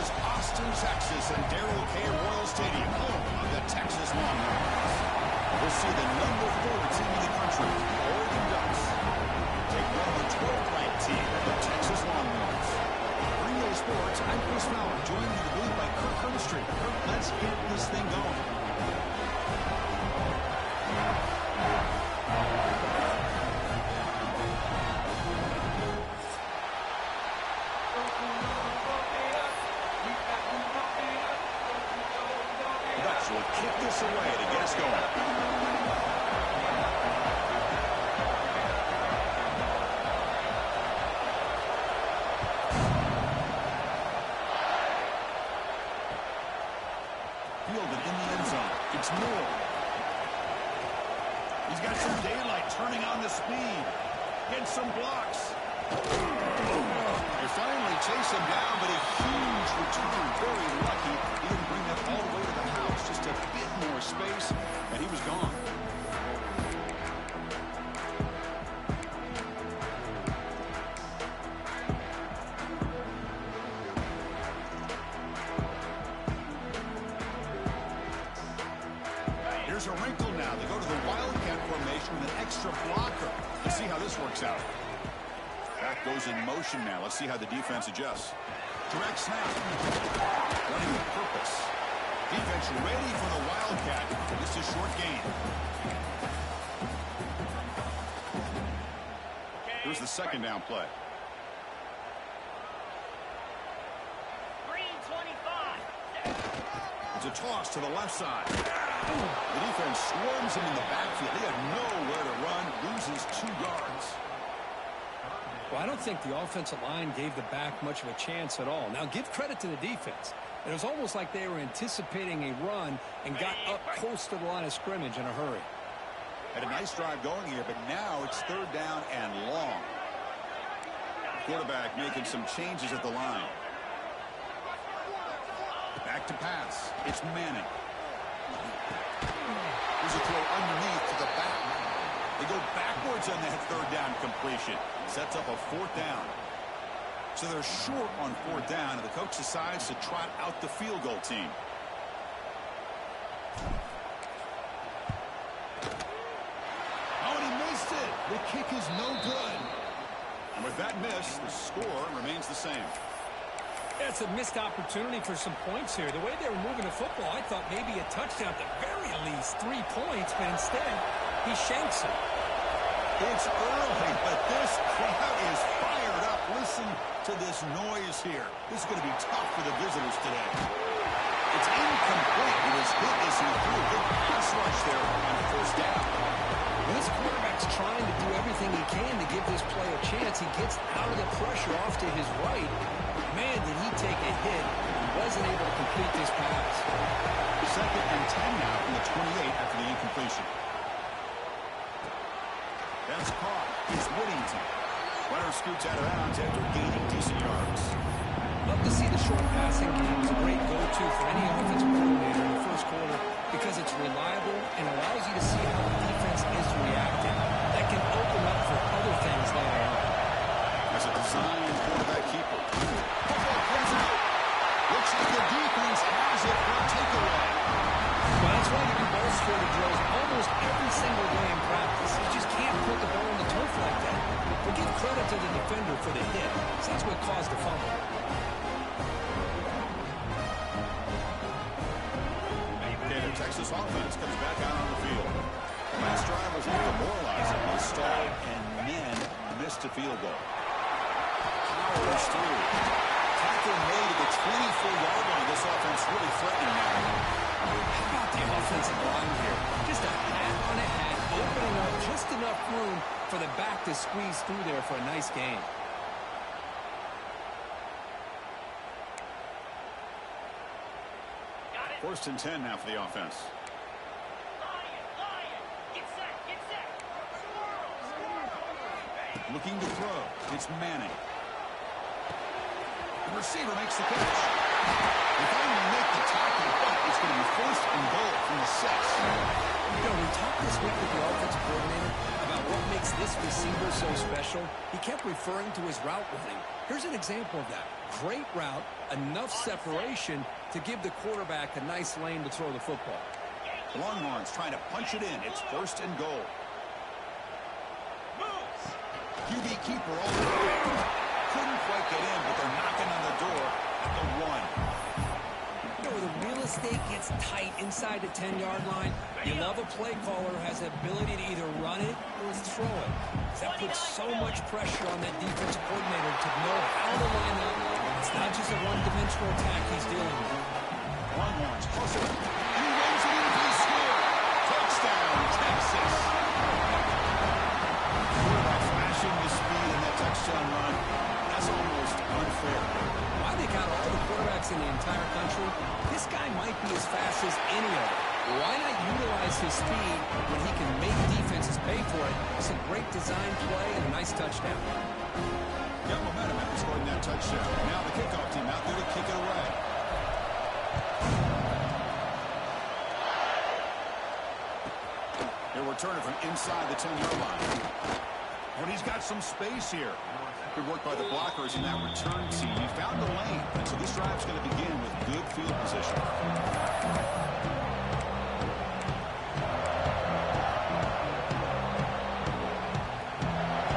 is Austin, Texas, and Darrell K. Royal Stadium, home of the Texas Longhorns. We'll see the number 4 team in the country, the Oregon Ducks, take on the 12th ranked team, the Texas Longhorns. Bring you sports, I'm Chris Fowler, joined in the booth by Kirk Herbstreit. Kirk, let's get this thing going. Will kick this away to get us going. Fielded in the end zone. It's Moore. He's got some daylight turning on the speed. Getting some blocks. They finally chase him down, but a huge return. Very lucky. He didn't bring that all the way to the house. Just a bit more space, and he was gone. Here's a wrinkle now. They go to the Wildcat formation with an extra blocker. Let's see how this works out. Back goes in motion now. Let's see how the defense adjusts. Direct snap. Running with purpose. Defense ready for the Wildcat. This is short gain. Here's the second down play. Green 25. It's a toss to the left side. The defense swarms him in the backfield. He had nowhere to run. Loses 2 yards. Well, I don't think the offensive line gave the back much of a chance at all. Now, give credit to the defense. It was almost like they were anticipating a run and got up close to the line of scrimmage in a hurry. Had a nice drive going here, but now it's 3rd down and long. Quarterback making some changes at the line. Back to pass. It's Manning. Here's a throw underneath to the back. They go backwards on that 3rd down completion. Sets up a 4th down. So they're short on 4th down, and the coach decides to trot out the field goal team. Oh, and he missed it. The kick is no good. And with that miss, the score remains the same. It's a missed opportunity for some points here. The way they were moving the football, I thought maybe a touchdown at the very least, 3 points, but instead, he shanks it. It's early, but this crowd is fired up. Listen to this noise here. This is going to be tough for the visitors today. It's incomplete. It was hit as he threw a good pass rush there on 1st down. Well, this quarterback's trying to do everything he can to give this play a chance. He gets out of the pressure off to his right. Man, did he take a hit. He wasn't able to complete this pass. 2nd and 10 now from the 28 after the incompletion. That's caught. It's Whittington. Runner scoots out of bounds after gaining decent yards. Love to see the short passing game. It's a great go-to for any offensive coordinator in the first quarter because it's reliable and allows you to see how the defense is reacting. That can open up for other things later on. As a designed quarterback keeper. Looks like the defense has it for a takeaway. Well, that's why you do ball security drills almost every single day in practice. You just can't put the ball on the turf like that. But give credit to the defender for the hit, because that's what caused the fumble. Okay, the Texas offense comes back out on the field. Last drive was demoralizing. They stalled and then missed a field goal. Powers through. Tackle made at the 24-yard line. This offense really threatening now. How about the offensive line here? Just a hat on a hat, opening up just enough room for the back to squeeze through there for a nice gain. 1st and 10 now for the offense. Get set, get set. Looking to throw. It's Manning. The receiver makes the catch. If they make the tackle, but it's going to be 1st and goal from the 6. You know, we talked this week with the offensive coordinator about what makes this receiver so special. He kept referring to his route running. Here's an example of that. Great route, enough separation to give the quarterback a nice lane to throw the football. The Longhorns trying to punch it in. It's 1st and goal. QB keeper all the way. Couldn't quite get in, but they're knocking on the door at the 1. You know, the real estate gets tight inside the 10-yard line. You love a play caller who has the ability to either run it or throw it. That puts so much pressure on that defensive coordinator to know how to line up. It's not just a one-dimensional attack he's dealing with. Longhorns hustle. He runs it in for the score. Touchdown, Texas. Quarterback flashing the speed in that touchdown run. That's almost unfair. Why they got all the quarterbacks in the entire country? This guy might be as fast as any of them. Why not utilize his speed when he can make defenses pay for it? It's a great design play and a nice touchdown. Got momentum after scoring that touchdown. Now the kickoff team out there to kick it away. They'll return it from inside the 10-yard line. But he's got some space here. Good work by the blockers in that return team. He found a lane, and so this drive's going to begin with good field position.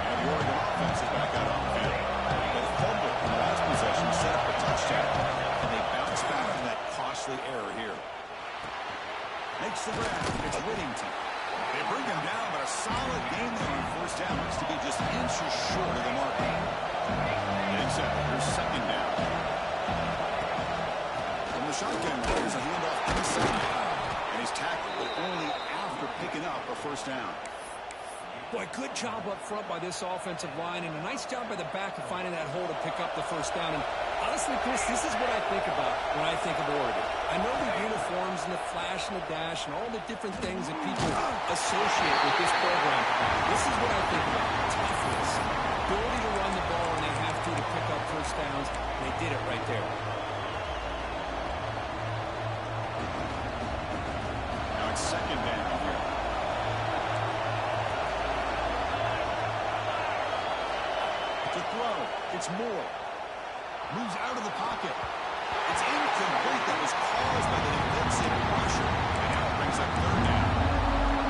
And the Oregon offense is back out on the field. They fumbled in the last possession, set up a touchdown, and they bounce back from that costly error here. Makes the grab. It's Whittington. They bring him down, but a solid game there on 1st down. Looks to be just inches short of the mark. Getting set. Here's 2nd down. From the shotgun, there's a handoff inside. And he's tackled, but only after picking up a 1st down. Boy, good job up front by this offensive line, and a nice job by the back of finding that hole to pick up the 1st down. And honestly, Chris, this is what I think about when I think of Oregon. I know the uniforms and the flash and the dash and all the different things that people associate with this program. This is what I think about. Toughness. Ability to run the ball when they have to pick up 1st downs. And they did it right there. Now it's 2nd down here. To throw. It's Moore. Moves out of the pocket. It's incomplete. That was caused by the defensive pressure. And now it brings up 3rd down.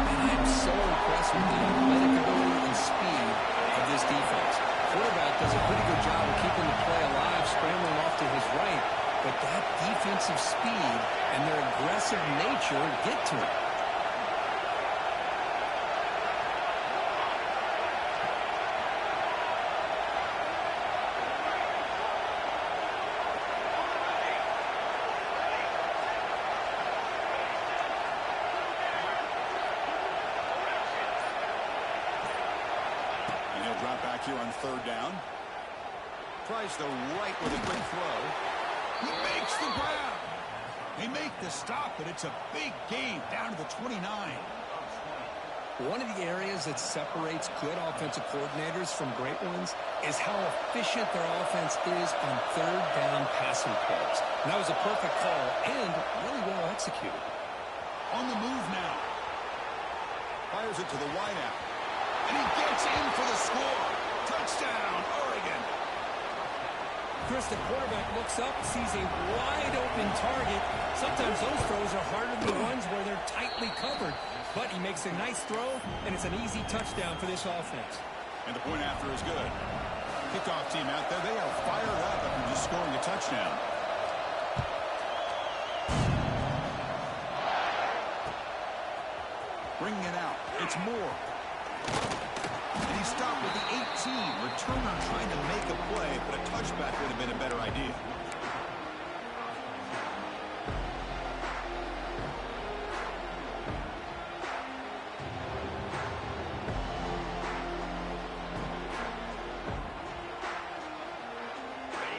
And I am so impressed with the athletic ability and speed of this defense. Quarterback does a pretty good job of keeping the play alive, scrambling off to his right. But that defensive speed and their aggressive nature get to him. Drop back here on 3rd down. Tries the right with a quick throw. He makes the grab. They make the stop, but it's a big gain down to the 29. One of the areas that separates good offensive coordinators from great ones is how efficient their offense is on 3rd down passing plays. And that was a perfect call and really well executed. On the move now. Fires it to the wideout. And he gets in for the score. Touchdown, Oregon. Chris, the quarterback looks up, sees a wide-open target. Sometimes those throws are harder than the ones where they're tightly covered. But he makes a nice throw, and it's an easy touchdown for this offense. And the point after is good. Kickoff team out there, they are fired up after just scoring a touchdown. Bringing it out. It's Moore. And he stopped with the 18. Returner trying to make a play, but a touchback would have been a better idea.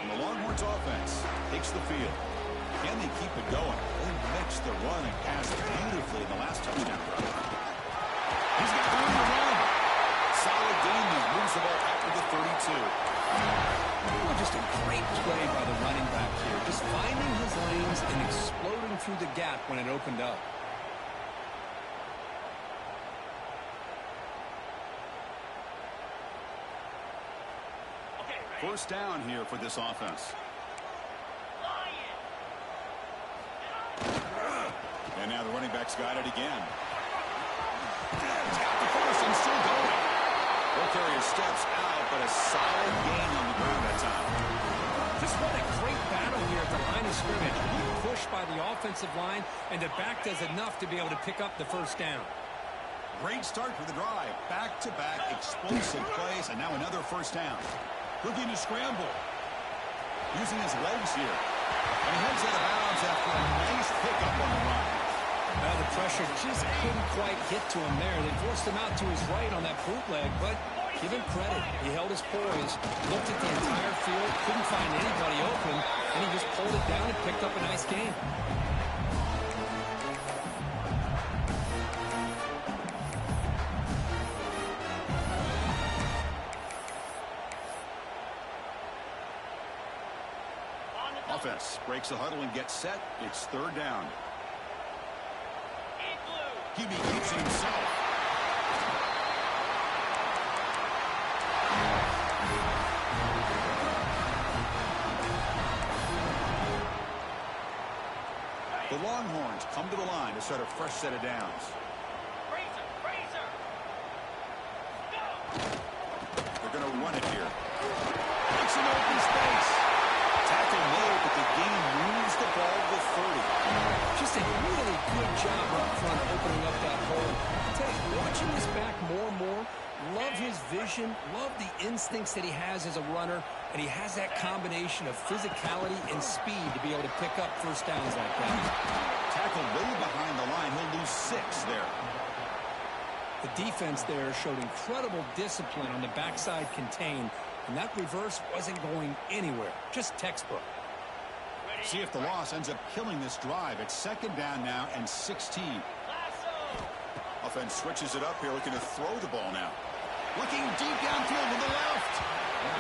And the Longhorns offense takes the field. Can they keep it going? They mixed the run and pass beautifully in the last touchdown run. He's got room to run. Solid gain. He moves the ball after the 32. Oh, just a great play by the running back here. Just finding his lanes and exploding through the gap when it opened up. First down here for this offense. the running back's got it again. He's got the first and still going. Will carrier steps out, but a solid gain on the ground that time. Just what a great battle here at the line of scrimmage. Pushed by the offensive line, and the back does enough to be able to pick up the first down. Great start for the drive. Back-to-back explosive plays, and now another first down. Looking to scramble. Using his legs here. And he heads out of bounds after a nice pickup on the run. The pressure just couldn't quite get to him there. They forced him out to his right on that bootleg, but give him credit. He held his poise, looked at the entire field, couldn't find anybody open, and he just pulled it down and picked up a nice gain. Offense breaks the huddle and gets set. It's third down. QB keeps it himself. The Longhorns come to the line to start a fresh set of downs. They're going to run it here. Makes an open space. Tackle made, but the game moves the ball to 30. Just a really good job up front opening up that hole. I tell you, watching this back more and more, love his vision, love the instincts that he has as a runner, and he has that combination of physicality and speed to be able to pick up first downs like that. Tackle way behind the line. He'll lose 6 there. The defense there showed incredible discipline on the backside contain, and that reverse wasn't going anywhere. Just textbook. See if the loss ends up killing this drive. It's second down now and 16. Offense switches it up here, looking to throw the ball now. Looking deep downfield to the left.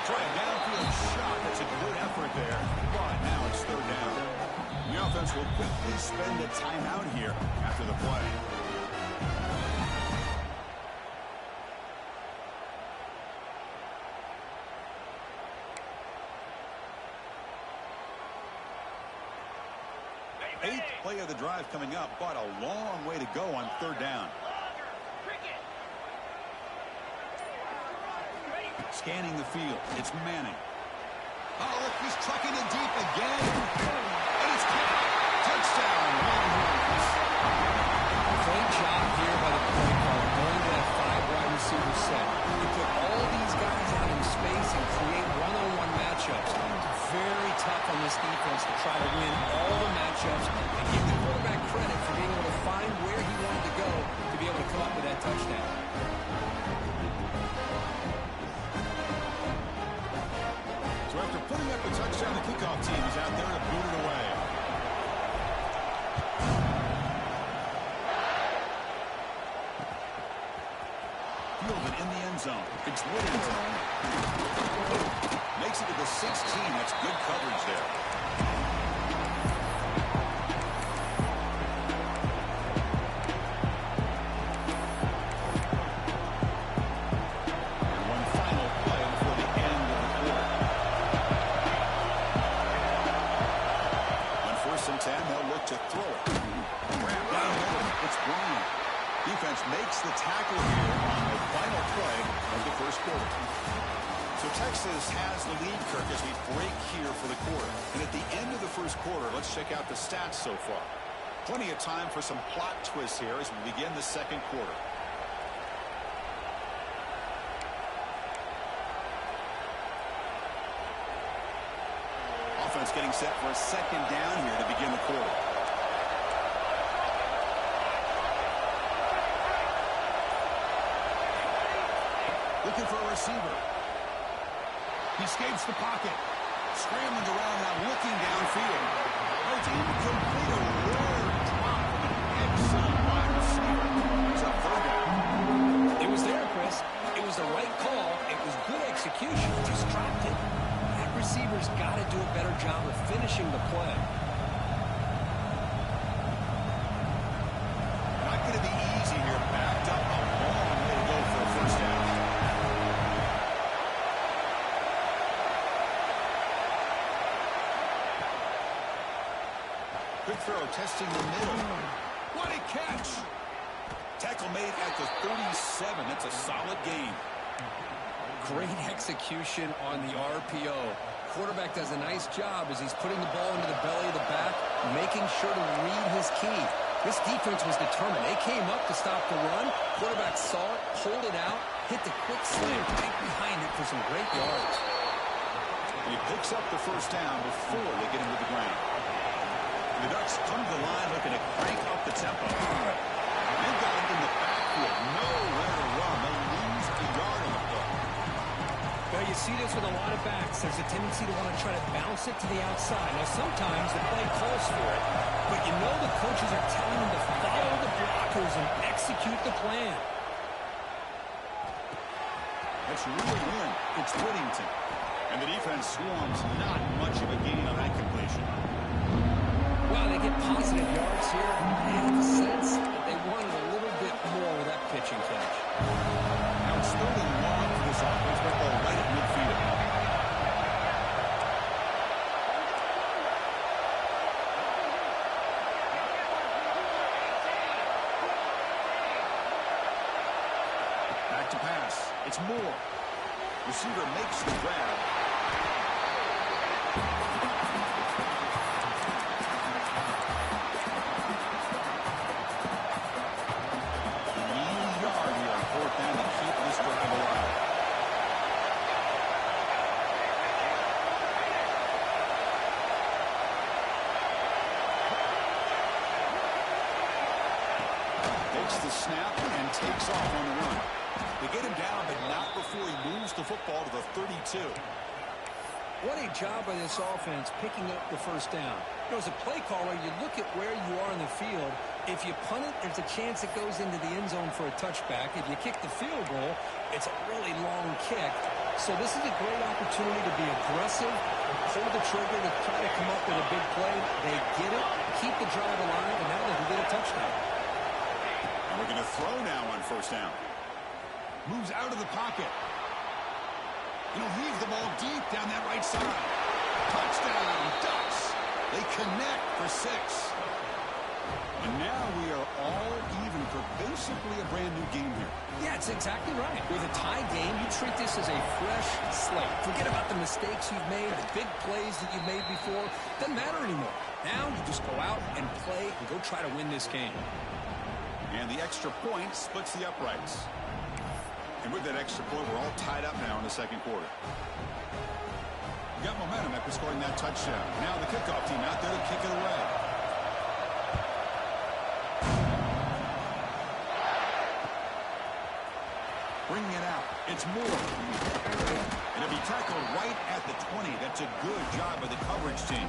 Try a downfield shot. That's a good effort there. But now it's third down. The offense will quickly spend a timeout here after the play. Eighth play of the drive coming up, but a long way to go on third down. Scanning the field, it's Manning. Oh, look, he's trucking it deep again. And it's caught. Touchdown, Longhorns. Great job here by the play caller, going to that 5 wide receiver set. You put all these guys out in space and create one-on-one matchups. Very tough on this defense to try to win all the matchups and give the quarterback credit for being able to find where he wanted to go to be able to come up with that touchdown. So after putting up a touchdown, the kickoff team is out there to boot it away. Fielded in the end zone. It's Whittington. Makes it to the 16. That's good coverage there. And one final play before the end of the quarter. On 1st and 10, they'll look to throw it. Grab down the middle. It's Brown. Defense makes the tackle here on the final play of the first quarter. So Texas has the lead, Kirk, as we break here for the quarter. And at the end of the first quarter, let's check out the stats so far. Plenty of time for some plot twists here as we begin the second quarter. Offense getting set for a second down here to begin the quarter. Looking for a receiver. He escapes the pocket. Scrambling around now, looking downfield. Oh, it's incomplete. A rare drop from an excellent wide receiver. It's a third down. It was there, Chris. It was the right call. It was good execution. Just dropped it. That receiver's got to do a better job of finishing the play. Not going to be easy here. Backed up a long way to go for a first down. Quick throw, testing the middle. Got it, catch. Tackle made at the 37. That's a solid gain. Great execution on the RPO. Quarterback does a nice job as he's putting the ball into the belly of the back, making sure to read his key. This defense was determined. They came up to stop the run. Quarterback saw it, pulled it out, hit the quick slant right behind it for some great yards. He picks up the first down before they get him to the ground. The Ducks come to the line looking to crank up the tempo. They've got him in the backfield. Nowhere to run. They lose a yard on the play. Well, you see this with a lot of backs. There's a tendency to want to try to bounce it to the outside. Now, sometimes the play calls for it, but you know the coaches are telling them to follow the blockers and execute the plan. That's really in. It's Whittington. And the defense swarms not much of a gain on that completion. Well, they get positive yards here. I have the sense that they wanted a little bit more with that pitching catch. Now it's third and long for this offense, but ball right at midfield. Back to pass. It's Moore. Receiver makes the grab. The snap and takes off on the run. They get him down, but not before he moves the football to the 32. What a job by this offense picking up the first down. You know, as a play caller, you look at where you are in the field. If you punt it, there's a chance it goes into the end zone for a touchback. If you kick the field goal, it's a really long kick. So this is a great opportunity to be aggressive and pull the trigger to try to come up with a big play. They get it, keep the drive alive, and now they can get a touchdown. We're going to throw now on first down. Moves out of the pocket. And he'll heave the ball deep down that right side. Touchdown, Ducks. They connect for 6. And now we are all even for basically a brand new game here. Yeah, it's exactly right. With a tie game, you treat this as a fresh slate. Forget about the mistakes you've made, the big plays that you've made before. Doesn't matter anymore. Now you just go out and play and go try to win this game. And the extra point splits the uprights. And with that extra point, we're all tied up now in the second quarter. We got momentum after scoring that touchdown. Now the kickoff team out there to kick it away. Bringing it out. It's Moore. And it'll be tackled right at the 20. That's a good job by the coverage team.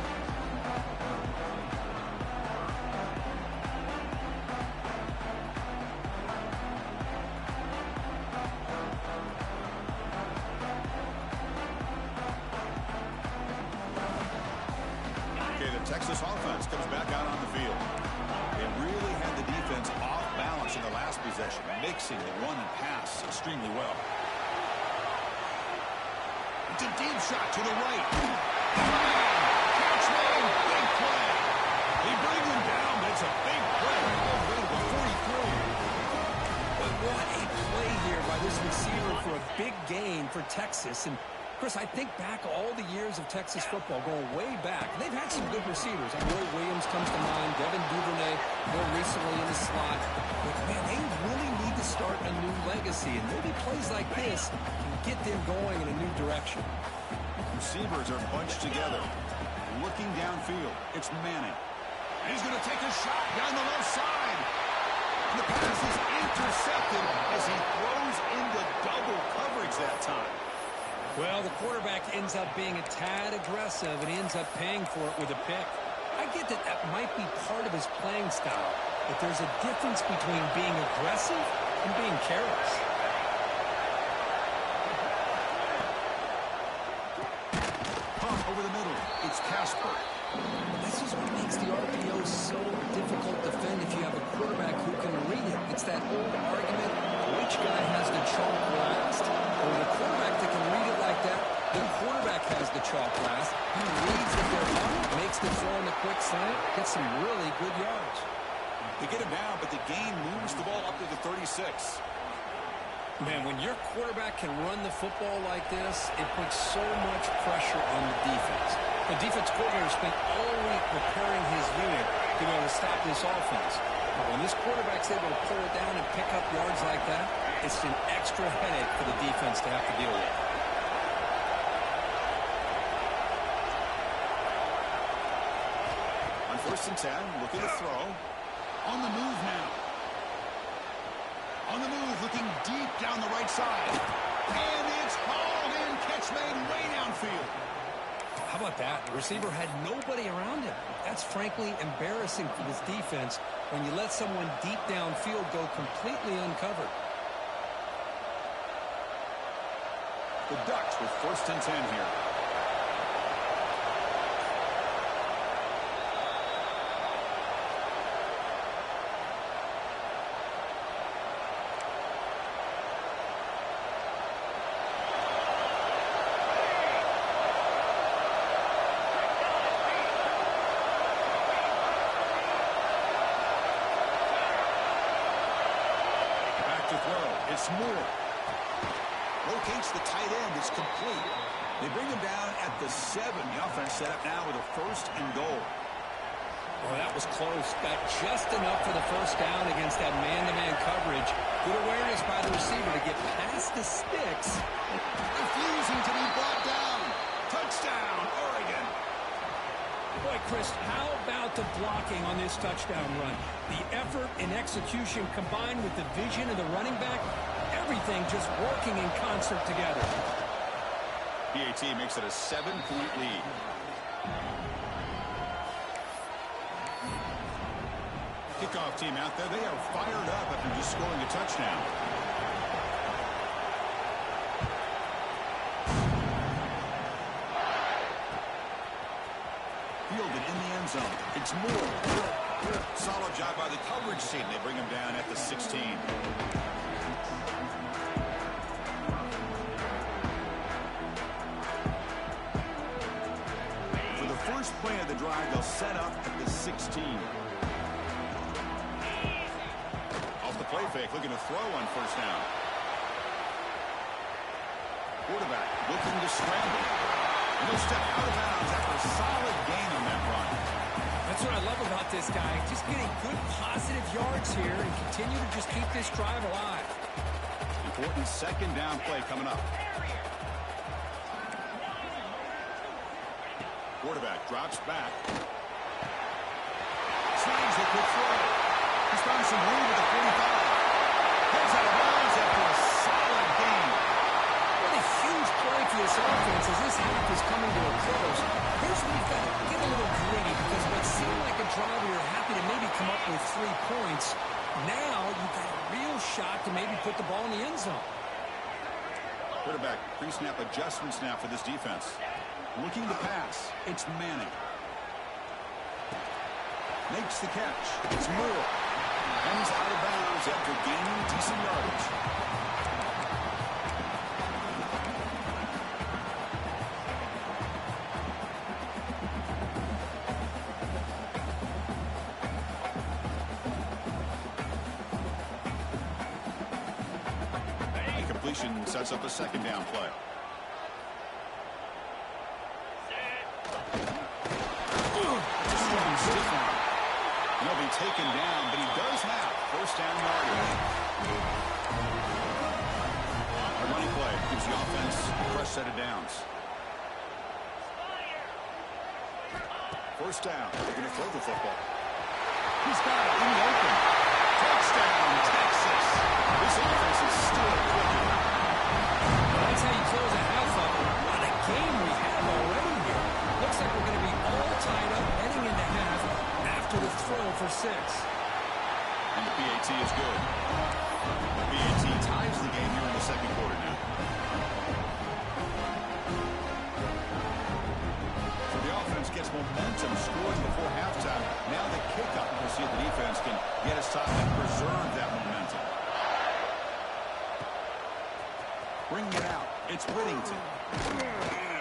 Texas offense comes back out on the field. They really had the defense off balance in the last possession, mixing the run and pass extremely well. It's a deep shot to the right. Catch made, big play. They bring him down, but it's a big play all the way to the 43. But what a play here by this receiver for a big gain for Texas. And Chris, I think back all the years of Texas football, going way back. They've had some good receivers. Like Roy Williams comes to mind, Devin Duvernay more recently in the slot. But, man, they really need to start a new legacy. And maybe plays like this can get them going in a new direction. Receivers are bunched together. Looking downfield, it's Manning. And he's going to take a shot down the left side. And the pass is intercepted as he throws into double coverage that time. Well, the quarterback ends up being a tad aggressive, and he ends up paying for it with a pick. I get that that might be part of his playing style, but there's a difference between being aggressive and being careless. Pump over the middle. It's Casper. This is what makes the RPO so difficult to defend if you have a quarterback who can read it. It's that old argument, which guy has the chalk last? Or the quarterback that can read it like that, the quarterback has the chalk last. He reads that they're on, makes the throw in the quick slant, gets some really good yards. They get him down, but the gain moves the ball up to the 36. Man, when your quarterback can run the football like this, it puts so much pressure on the defense. The defense coordinator spent all week preparing his unit to be able to stop this offense. But when this quarterback's able to pull it down and pick up yards like that, it's an extra headache for the defense to have to deal with. On 1st and 10, looking to throw. On the move now. On the move, looking deep down the right side. And it's hauled in. Catch made way downfield. How about that? The receiver had nobody around him. That's frankly embarrassing for this defense when you let someone deep downfield go completely uncovered. The Ducks with 1st and 10 here. It's Moore. Locates the tight end. It's complete. They bring him down at the 7. The offense set up now with a 1st and goal. Oh, that was close. Got just enough for the 1st down against that man-to-man coverage. Good awareness by the receiver to get past the sticks. Refusing to be brought down. Touchdown, Oregon. Boy, Chris, how about the blocking on this touchdown run? The effort and execution combined with the vision of the running back, everything just working in concert together. PAT makes it a 7-point lead. Kickoff team out there, they are fired up after just scoring a touchdown. Fielded in the end zone. It's Moore. Solid job by the coverage team. They bring him down at the 16. For the first play of the drive, they'll set up at the 16. Off the play fake, looking to throw on 1st down. Quarterback looking to scramble. And he'll step out of bounds after a solid gain on that run. That's what I love about this guy. Just getting good positive yards here and continue to just keep this drive alive. Important 2nd down play coming up. Quarterback drops back. Tries a quick throw. He's found some room at the 45. Heads out of bounds after a solid gain. What a huge play for this offense as this half is coming to a close. Here's where you've got to get a little gritty because what seemed like a drive where you're happy to maybe come up with 3 points, now you've got a real shot to maybe put the ball in the end zone. Quarterback pre-snap adjustments now for this defense. Looking to pass. It's Manning. Makes the catch. It's Moore. And he's out of bounds after gaining decent yardage. Sets up a 2nd down play. Strong stiff arm. He'll be taken down, but he does have 1st down yardage. A running play gives the offense a fresh set of downs. 1st down. They're going to throw the football. He's got it in the open. Touchdown, Texas. This offense is still clicking. That's how you close a half up. What a game we have already here. Looks like we're going to be all tied up heading into half after the throw for 6. And the PAT is good. The PAT ties the game here in the 2nd quarter now. So the offense gets momentum scoring before halftime. Now the kickoff. We'll see if the defense can get us top and preserve that momentum. Bringing it out. It's Whittington.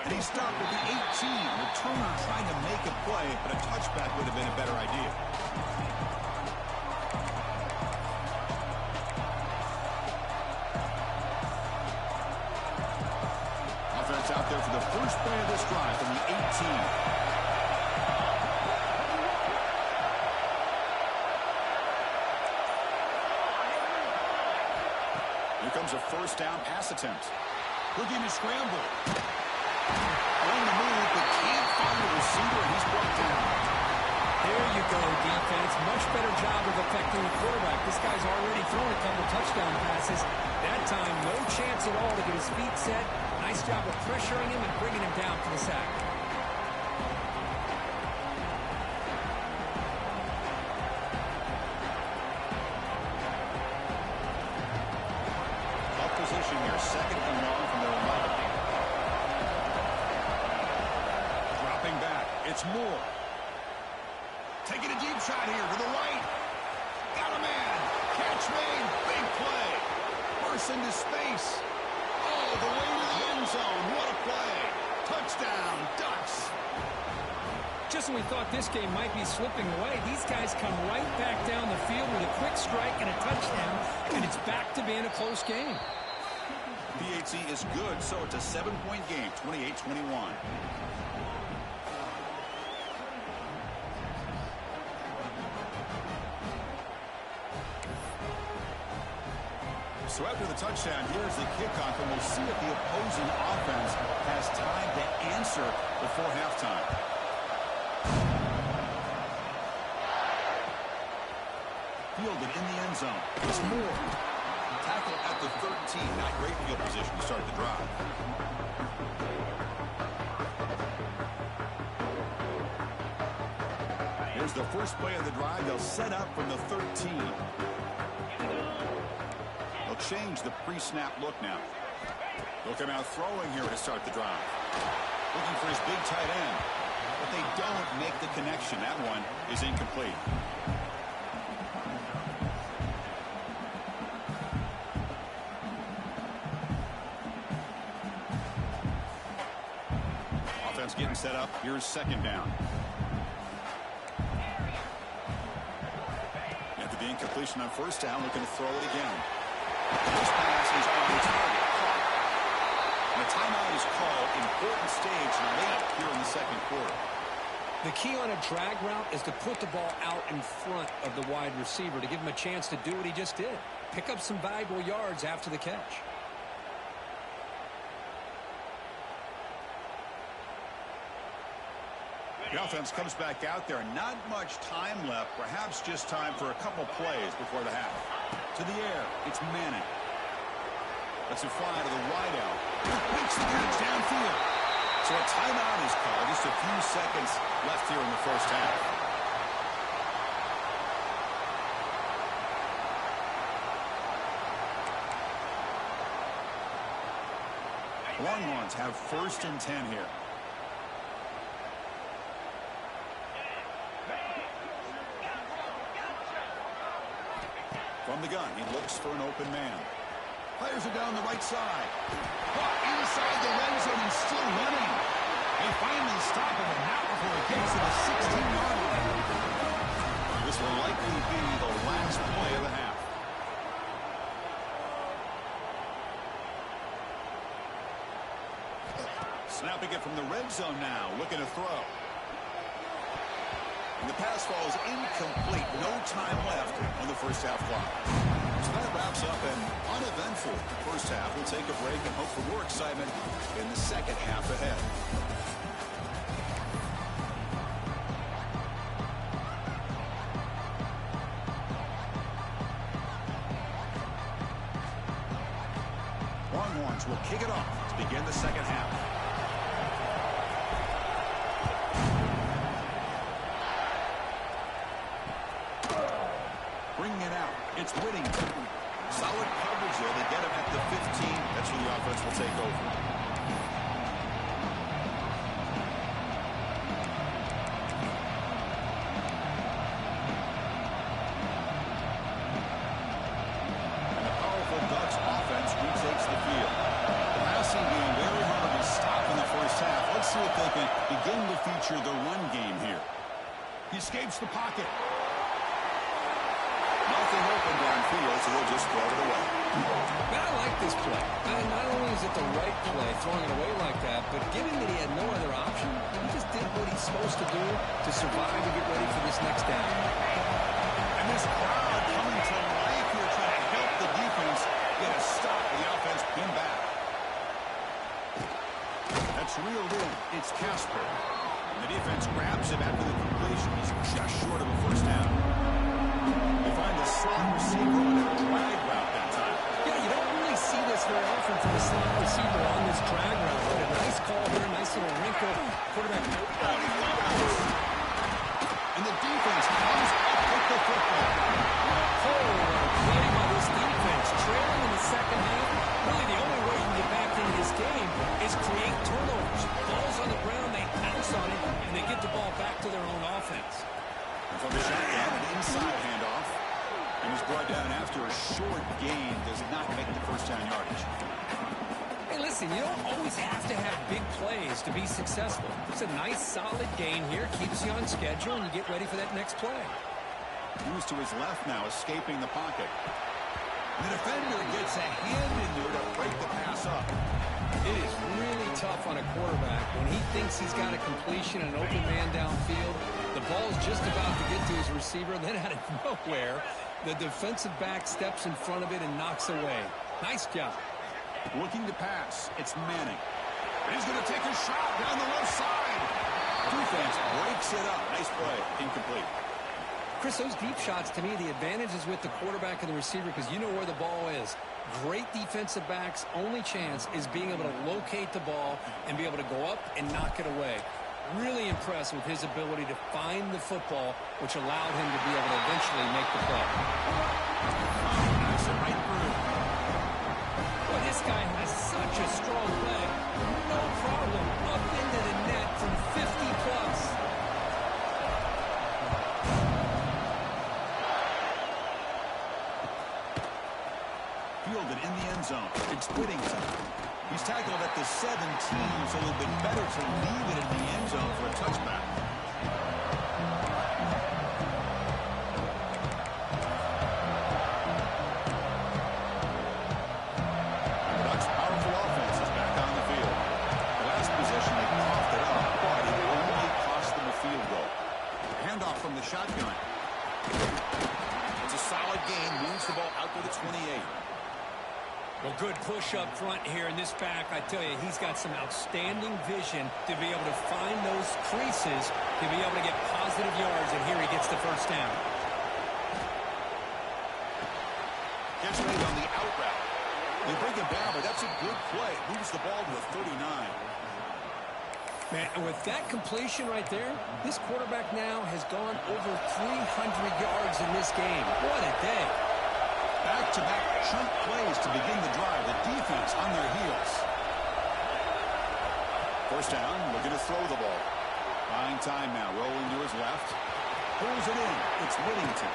And he stopped at the 18. Returner trying to make a play, but a touchback would have been a better idea. out there for the first play of this drive from the 18. Here comes a first down pass attempt. Looking to scramble. On the move, but can't find a receiver, and he's brought down. There you go, defense. Much better job of affecting the quarterback. This guy's already thrown a couple touchdown passes. That time, no chance at all to get his feet set. Nice job of pressuring him and bringing him down for the sack. Tough position here, second and long from their 11. Dropping back, it's Moore. Taking a deep shot here to the right. Got a man. Catch made. Big play. Burst into space. Oh, the way to the end zone. What a play. Touchdown, Ducks. Just when we thought this game might be slipping away, these guys come right back down the field with a quick strike and a touchdown, and it's back to being a close game. PAT is good, so it's a 7-point game, 28-21. So after the touchdown, here's the kickoff, and we'll see if the opposing offense has time to answer before halftime. Fielded in the end zone. It's Moore. Tackle at the 13. Not great field position to start the drive. Here's the first play of the drive. They'll set up from the 13. They'll change the pre-snap look now. They'll come out throwing here to start the drive. Looking for his big tight end. But they don't make the connection. That one is incomplete. Offense getting set up. Here's second down. After the incompletion on first down, looking to throw it again. This pass is on the target. And a timeout is called. Important stage late here in the second quarter. The key on a drag route is to put the ball out in front of the wide receiver to give him a chance to do what he just did. Pick up some valuable yards after the catch. The offense comes back out there. Not much time left. Perhaps just time for a couple plays before the half. To the air. It's Manning. Lets it fly to the wide out. Makes the catch downfield. So a timeout is called. Just a few seconds left here in the first half. Longhorns have first and 10 here. From the gun, he looks for an open man. Fires it down the right side. Caught inside the red zone and still running. They finally stop him, and not before he gets to the 16-yard line. This will likely be the last play of the half. Snapping it from the red zone now, looking to throw. And the pass falls incomplete. No time left on the first half clock. So that wraps up an uneventful first half. We'll take a break and hope for more excitement in the second half ahead. Longhorns will kick it off to begin the second half. Bringing it out. It's Whittington. Solid coverage there. They get him at the 15. That's where the offense will take over. And the powerful Ducks offense retakes the field. The passing game very hard to stop in the first half. Let's see if they can begin to feature the run game here. He escapes the pocket. Nothing open downfield, so they'll just throw it away. But I like this play. Not only is at the right play, throwing it away like that, but given that he had no other option, he just did what he's supposed to do to survive and get ready for this next down. And this crowd coming to life here, trying to help the defense get a stop. The offense pinned back. That's reeled in. It's Casper. The defense grabs him after the completion. He's just short of a first down. They find the slot receiver on a drag route that time. Yeah, you don't really see this very often from the slot receiver on this drag route. But a nice call here, nice little wrinkle. Quarterback. And the defense comes up with the football. Oh, play by this defense. Trailing in the second half. Really, the only way you can get back into this game is create turnovers. Ball's on the ground, they pounce on it, and they get the ball back to their own offense. And from the shotgun, an inside handoff. And he's brought down after a short gain. Does not make the first down yardage. Hey, listen, you don't always have to have big plays to be successful. It's a nice, solid gain here. Keeps you on schedule, and you get ready for that next play. Moves to his left now, escaping the pocket. The defender gets a hand in there to break the pass up. It is really tough on a quarterback when he thinks he's got a completion and an open man downfield. The ball's just about to get to his receiver, and then out of nowhere, the defensive back steps in front of it and knocks away. Nice job. Looking to pass. It's Manning. And he's going to take a shot down the left side. Defense breaks it up. Nice play. Incomplete. Chris, those deep shots, to me, the advantage is with the quarterback and the receiver because you know where the ball is. Great defensive backs' only chance is being able to locate the ball and be able to go up and knock it away. Really impressed with his ability to find the football, which allowed him to be able to eventually make the play. Nice and right through. Well, this guy has such a strong leg. No problem. Up into the net from 50+. Fielded in the end zone. It's Whittington. He's tackled at the 17, so it would have been better to leave it in the end zone for a touchback. The Ducks' powerful offense is back on the field. The last possession, they coughed it up, but it only cost them a field goal. Handoff from the shotgun. It's a solid gain. Moves the ball out to the 28. Well, good push up front here in this back. I tell you, he's got some outstanding vision to be able to find those creases, to be able to get positive yards, and here he gets the first down. Gets made on the out route. They bring him down, but that's a good play. Moves the ball to the 39. Man, and with that completion right there, this quarterback now has gone over 300 yards in this game. What a day. Back-to-back chunk plays to begin the drive. The defense on their heels. First down, looking to throw the ball. Buying time now, rolling to his left. Pulls it in. It's Whittington.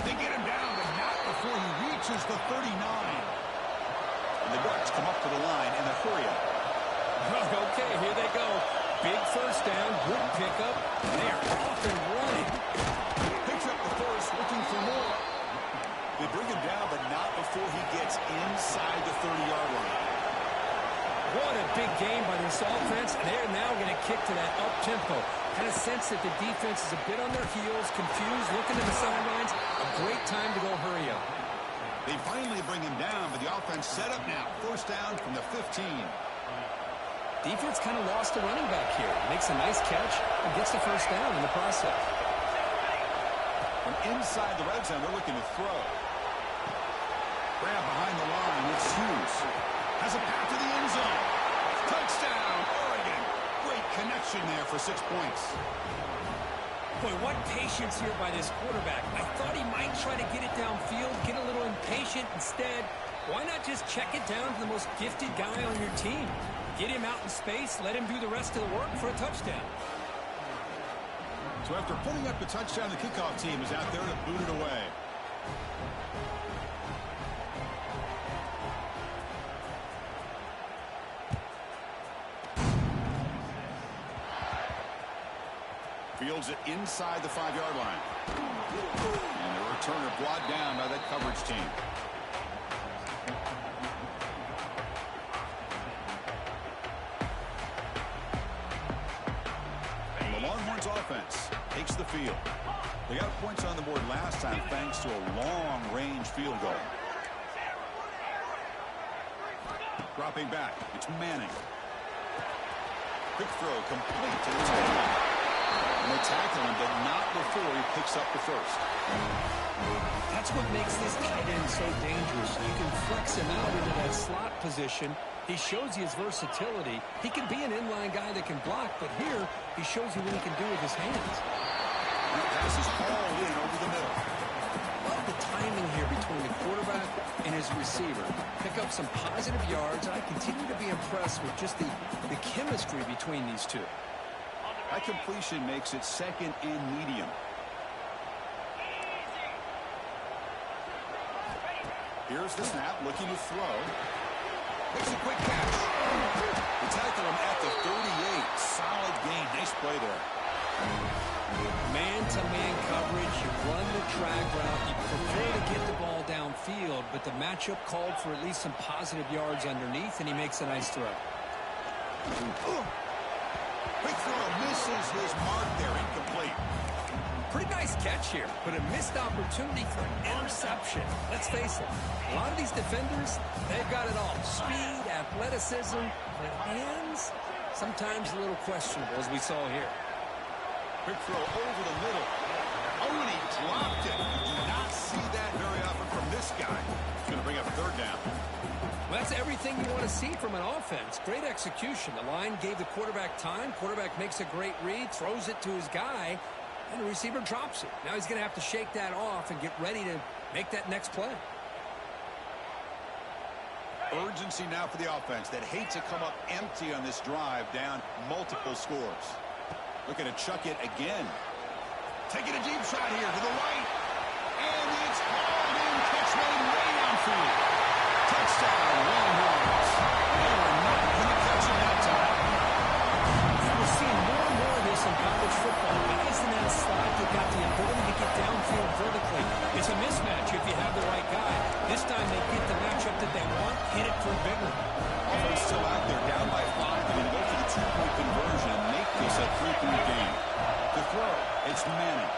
They get him down, but not before he reaches the 39. And the Ducks come up to the line in a hurry-up. Okay, here they go. Big first down, good pickup. They're off and running. Picks up the first, looking for more. They bring him down, but not before he gets inside the 30-yard line. What a big game by this offense. They're now going to kick to that up-tempo. Kind of sense that the defense is a bit on their heels, confused, looking to the sidelines. A great time to go hurry up. They finally bring him down, but the offense set up now. First down from the 15. Defense kind of lost the running back here. Makes a nice catch and gets the first down in the process. From inside the red zone, they're looking to throw. Grab behind the line. It's Hughes. Has a path to the end zone. Touchdown, Oregon. Great connection there for 6 points. Boy, what patience here by this quarterback. I thought he might try to get it downfield, get a little impatient. Instead, why not just check it down to the most gifted guy on your team? Get him out in space, let him do the rest of the work for a touchdown. So after putting up the touchdown, the kickoff team is out there to boot it away. Fields it inside the 5-yard line. And the returner brought down by that coverage team. offense takes the field. They got points on the board last time thanks to a long-range field goal. Dropping back, it's Manning. Quick throw complete to the tail. And they tackle him, but not before he picks up the first. That's what makes this tight end so dangerous. You can flex him out into that slot position. He shows you his versatility. He can be an inline guy that can block, but here he shows you what he can do with his hands. That pass is hauled in over the middle. Love the timing here between the quarterback and his receiver. Pick up some positive yards. I continue to be impressed with just the chemistry between these two. That completion makes it second and medium. Here's the snap, looking to throw. Makes a quick catch. They tackle him at the 38. Solid gain. Nice play there. Man-to-man coverage. You run the drag route. You prefer to get the ball downfield, but the matchup called for at least some positive yards underneath, and he makes a nice throw. Quick throw misses his mark there. Incomplete. Pretty nice catch here, but a missed opportunity for an interception. Let's face it, a lot of these defenders, they've got it all. Speed, athleticism, but hands, sometimes a little questionable, as we saw here. Quick throw over the middle. Oh, and he dropped it. You do not see that very often from this guy. He's going to bring up third down. Well, that's everything you want to see from an offense. Great execution. The line gave the quarterback time. Quarterback makes a great read, throws it to his guy, and the receiver drops it. Now he's going to have to shake that off and get ready to make that next play. Urgency now for the offense that hates to come up empty on this drive, down multiple scores. Looking to chuck it again. Taking a deep shot here to the right. And it's hauled in. Catch made way downfield. Touchdown, Wayne Williams. They were not going to catch him that time. We're seeing more and more of this in college football. Guys in that slot that got the ability to get downfield vertically. It's a mismatch if you have the right guy. This time they get the matchup that they want, hit it for a big one. Offense still out there, down by 5. They're going to go for the 2-point conversion and make this a 3-point game. To throw, it's Manning.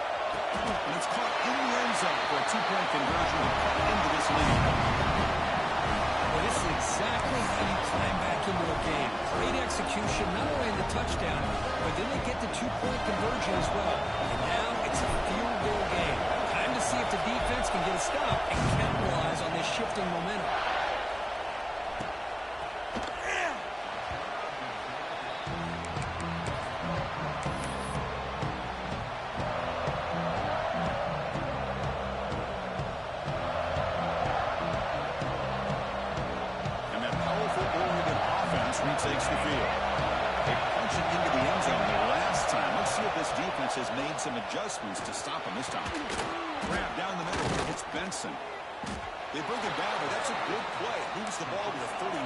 And it's caught in the end zone for a 2-point conversion to cut into this lead. Well, this is exactly how you climb back into a game. Great execution, not only in the touchdown, but then they get the 2-point conversion as well. And now it's a field goal game. Time to see if the defense can get a stop and capitalize on this shifting momentum. Takes the field. They punch it into the end zone the last time. Let's see if this defense has made some adjustments to stop him this time. Grab down the middle. It's Benson. They bring it down, but that's a good play. Moves the ball to the 39.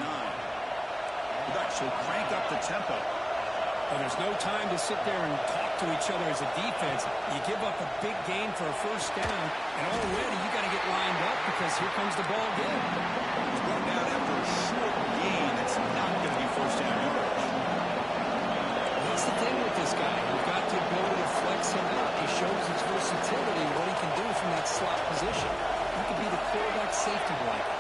That should crank up the tempo. Well, there's no time to sit there and talk to each other as a defense. You give up a big gain for a first down, and already you got to get lined up because here comes the ball again. He's brought down after a short gain. That's not going to be first down yardage. That's the thing with this guy. You've got the ability to flex him out. He shows his versatility, what he can do from that slot position. He could be the quarterback safety blanket.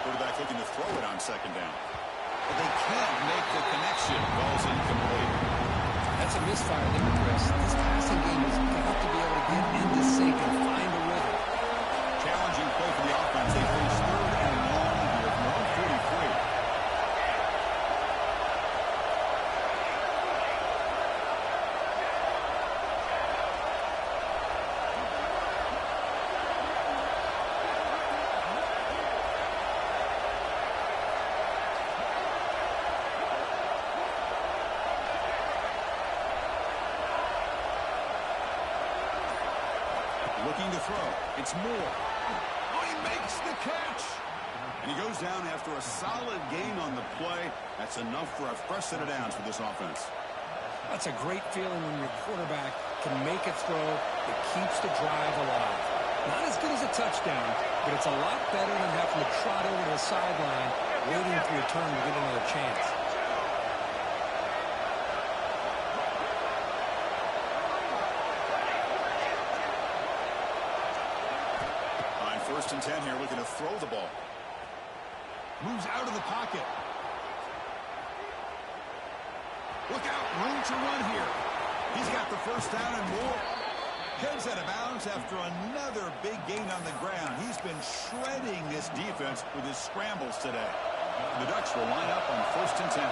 Quarterback looking to throw it on second down. But they can't make the connection. Ball's incomplete. That's a misfire there, Chris. This passing game has got to be able to get into sync and find a rhythm. Challenging play for the offense. They face third and long here from 143. Looking to throw. It's Moore. Oh, he makes the catch. And he goes down after a solid gain on the play. That's enough for a fresh set of downs for this offense. That's a great feeling when your quarterback can make a throw that keeps the drive alive. Not as good as a touchdown, but it's a lot better than having to trot over to the sideline waiting for your turn to get another chance. first and 10 here, looking to throw the ball. Moves out of the pocket. Look out, room to run here. He's got the first down and more. Heads out of bounds after another big gain on the ground. He's been shredding this defense with his scrambles today. The Ducks will line up on first and 10.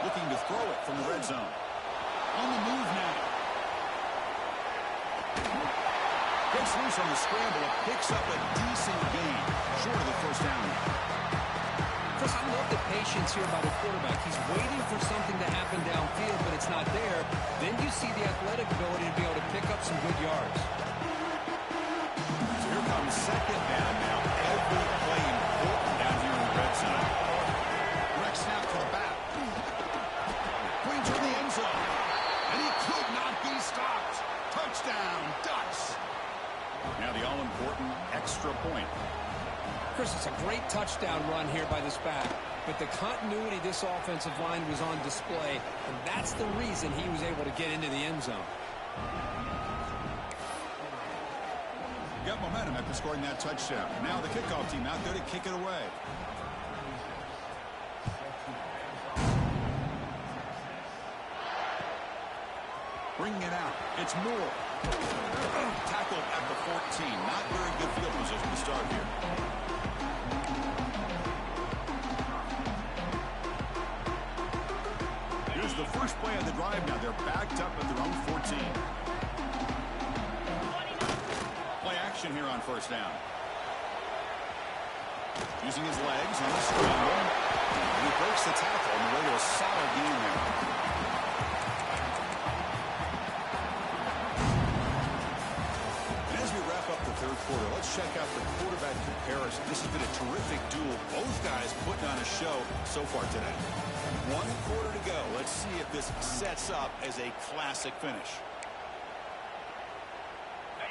Looking to throw it from the red zone. On the move now. Gets loose on the scramble. It picks up a decent gain. Short of the first down. Chris, I love the patience here by the quarterback. He's waiting for something to happen downfield, but it's not there. Then you see the athletic ability to be able to pick up some good yards. So here comes second down now. Every play important down here in the red zone. Direct snap to the back. Going to the end zone. And he could not be stopped. Touchdown, Ducks. Now the all-important extra point. Chris, it's a great touchdown run here by this back, but the continuity of this offensive line was on display, and that's the reason he was able to get into the end zone. Got momentum after scoring that touchdown. Now the kickoff team out there to kick it away. Bringing it out. It's Moore. Tackled at the 14. Not very good field position to start here. Here's the first play of the drive now. They're backed up at their own 14. Play action here on first down. Using his legs on the scramble. And he breaks the tackle on the way to a solid game there. Third quarter. Let's check out the quarterback comparison. This has been a terrific duel. Both guys putting on a show so far today. 1 quarter to go. Let's see if this sets up as a classic finish.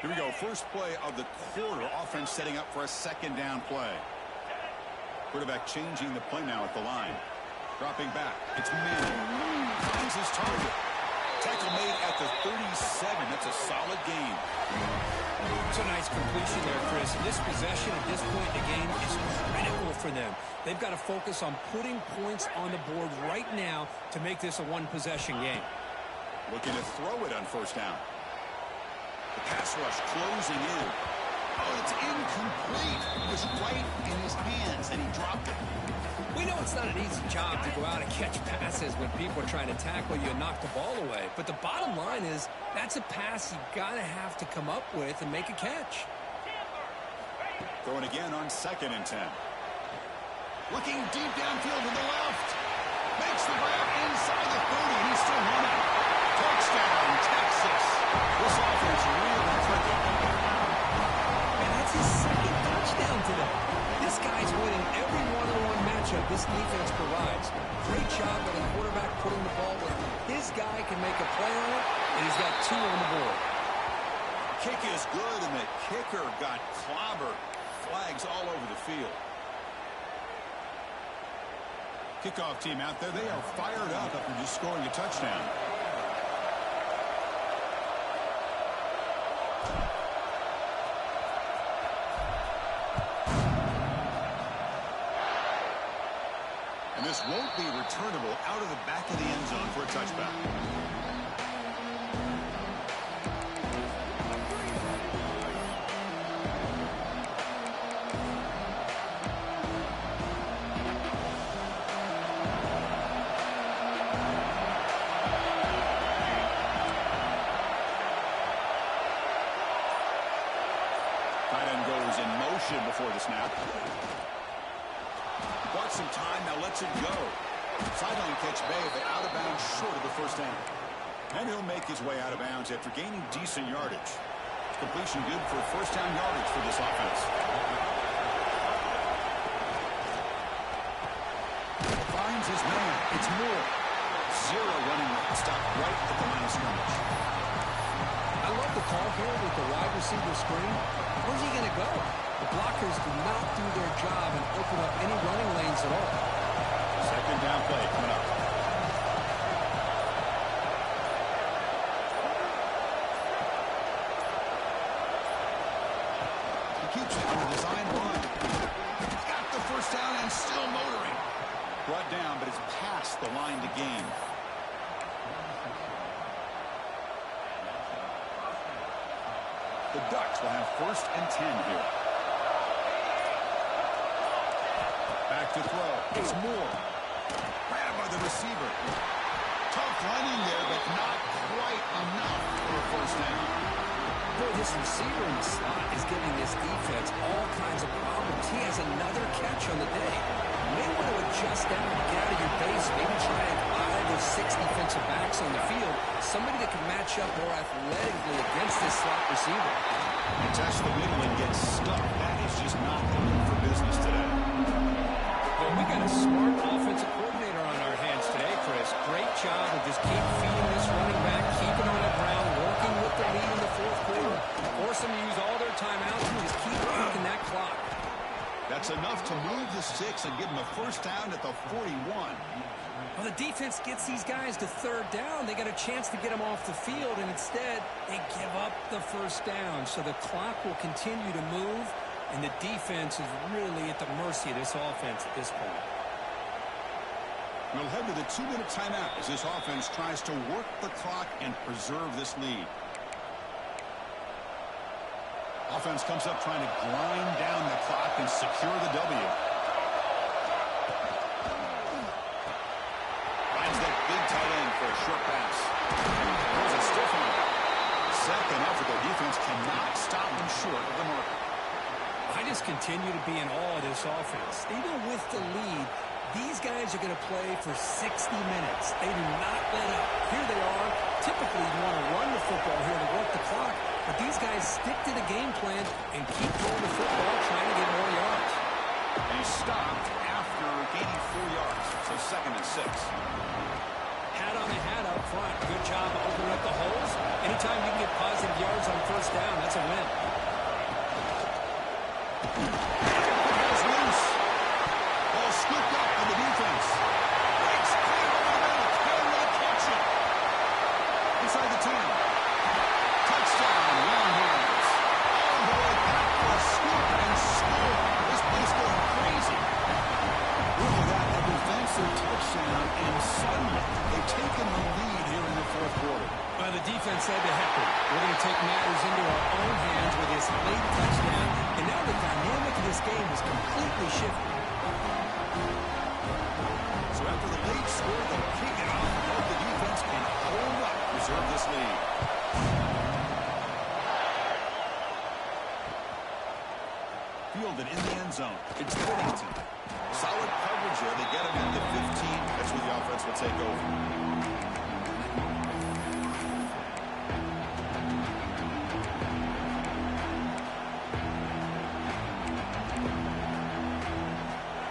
Here we go. First play of the quarter. Offense setting up for a second down play. Quarterback changing the play now at the line. Dropping back. It's Manning. Finds his target. Tackle made at the 37. That's a solid game. It's a nice completion there, Chris. And this possession at this point in the game is critical for them. They've got to focus on putting points on the board right now to make this a one-possession game. Looking to throw it on first down. The pass rush closing in. Oh, it's incomplete. It was right in his hands, and he dropped it. We know it's not an easy job to go out and catch passes when people are trying to tackle you and knock the ball away. But the bottom line is that's a pass you got to have to come up with and make a catch. Throwing again on second and 10. Looking deep downfield to the left. Makes the grab inside the 30, and he's still running. Touchdown, Texas. This offense really clicking. And that's his second touchdown today. This guy's winning every one-on-one matchup this defense provides. Great job by the quarterback putting the ball where his guy can make a play on it, and he's got 2 on the board. Kick is good, and the kicker got clobbered. Flags all over the field. Kickoff team out there. They are fired up after just scoring a touchdown. And this won't be returnable out of the back of the end zone for a touchback. Tight end goes in motion before the snap. Bought some time, now lets it go. Sideline catch Bay, but out of bounds short of the first down. And he'll make his way out of bounds after gaining decent yardage. Completion good for first down yardage for this offense. Finds his man. It's Moore. 0 running left. Stopped right at the line of scrimmage. I love love the call here with the wide receiver screen. Where's he going to go? The blockers do not do their job and open up any running lanes at all. Second down play coming up. He keeps it on the design run. Got the first down and still motoring. Brought down, but it's past the line to gain. The Ducks will have 1st and 10 here. Back to throw. It's Moore. Grabbed by the receiver. Tough running there, but not quite enough for a first down. Boy, this receiver in the slot is giving this defense all kinds of problems. He has another catch on the day. You may want to adjust down and get out of your base. Maybe try and eye those 6 defensive backs on the field. Somebody that can match up more athletically against this slot receiver. He tests the middle and gets stuck. That is just not open for business today. Well, we got a smart offensive coordinator on our hands today, Chris. Great job of just keep feeding this running back, keeping on the ground, working with the lead in the 4th quarter. Force them to use all their timeouts and just keep working that clock. That's enough to move the 6 and give them a first down at the 41. Well, the defense gets these guys to 3rd down. They got a chance to get them off the field, and instead they give up the first down. So the clock will continue to move, and the defense is really at the mercy of this offense at this point. We'll head to the 2-minute timeout as this offense tries to work the clock and preserve this lead. Offense comes up trying to grind down the clock and secure the W. Finds that big tight end for a short pass. There's a stiff one. Second effort, the defense cannot stop him short of the mark. I just continue to be in awe of this offense. Even with the lead, these guys are going to play for 60 minutes. They do not let up. Here they are. Typically, you want to run the football here to work the clock, but these guys stick to the game plan and keep throwing the football, trying to get more yards. And he stopped after gaining 4 yards, so 2nd and 6. Hat on the hat up front. Good job of opening up the holes. Anytime you can get positive yards on first down, that's a win. Ball's loose. Ball scooped up on the defense. Breaks clear over the middle. Can catch it? Inside the 10. Touchdown, Longhorns. All the way back for a scoop and score. This place going crazy. Look at that, a defensive touchdown, and suddenly they've taken the lead here in the 4th quarter. Well, the defense said to heck with it. We're going to take matters into our own hands with this late touchdown, and now the dynamic of this game is completely shifted. So after the late score, they'll kick it off and hope the defense can hold up, preserve this lead. Fielded in the end zone. It's Whittington. Solid coverage there. They get him at the 15. That's where the offense will take over.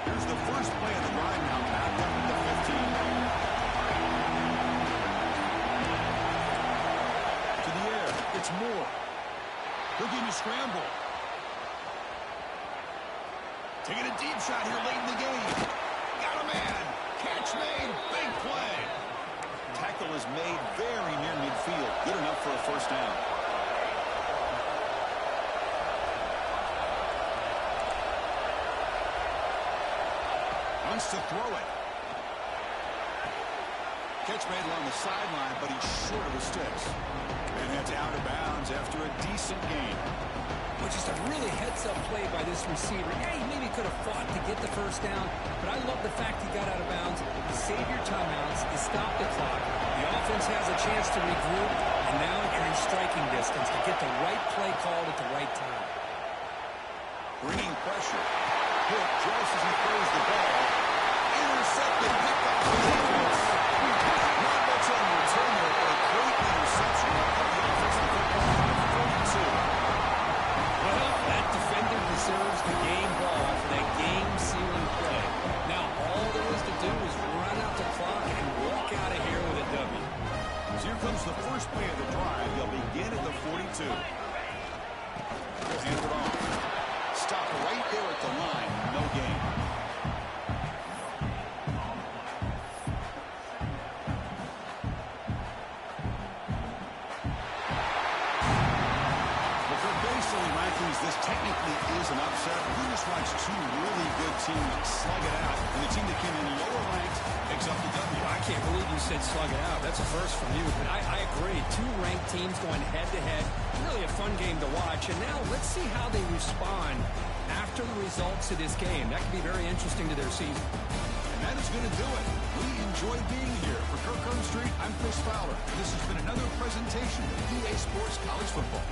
Here's the first play of the drive now. Back up at the 15. To the air. It's Moore. Looking to scramble. Taking a deep shot here late in the game. Got a man. Catch made. Big play. Tackle is made very near midfield. Good enough for a first down. Wants to throw it. Catch made along the sideline, but he's short of the sticks. And that's out of bounds after a decent gain. Which is a really heads-up play by this receiver. Yeah, he maybe could have fought to get the first down, but I love the fact he got out of bounds. You save your timeouts, you stop the clock. The offense has a chance to regroup, and now you're in striking distance to get the right play called at the right time. Bringing pressure. Hit just as he throws the ball. Intercepted. Picked off the defense. Not much on the return there, but a great interception. The offensive football at 42. Well, that defender deserves the game ball for that game-sealing play. Now, all there is to do is run out the clock and walk out of here with a W. So here comes the first play of the drive. They'll begin at the 45 team slug it out, and the team that came in lower ranked picks up the W. I can't believe you said slug it out. That's a first from you. But I agree. Two ranked teams going head-to-head. Really a fun game to watch. And now let's see how they respond after the results of this game. That could be very interesting to their season. And that is going to do it. We enjoy being here. For Kirk Street, I'm Chris Fowler. This has been another presentation of EA Sports College Football.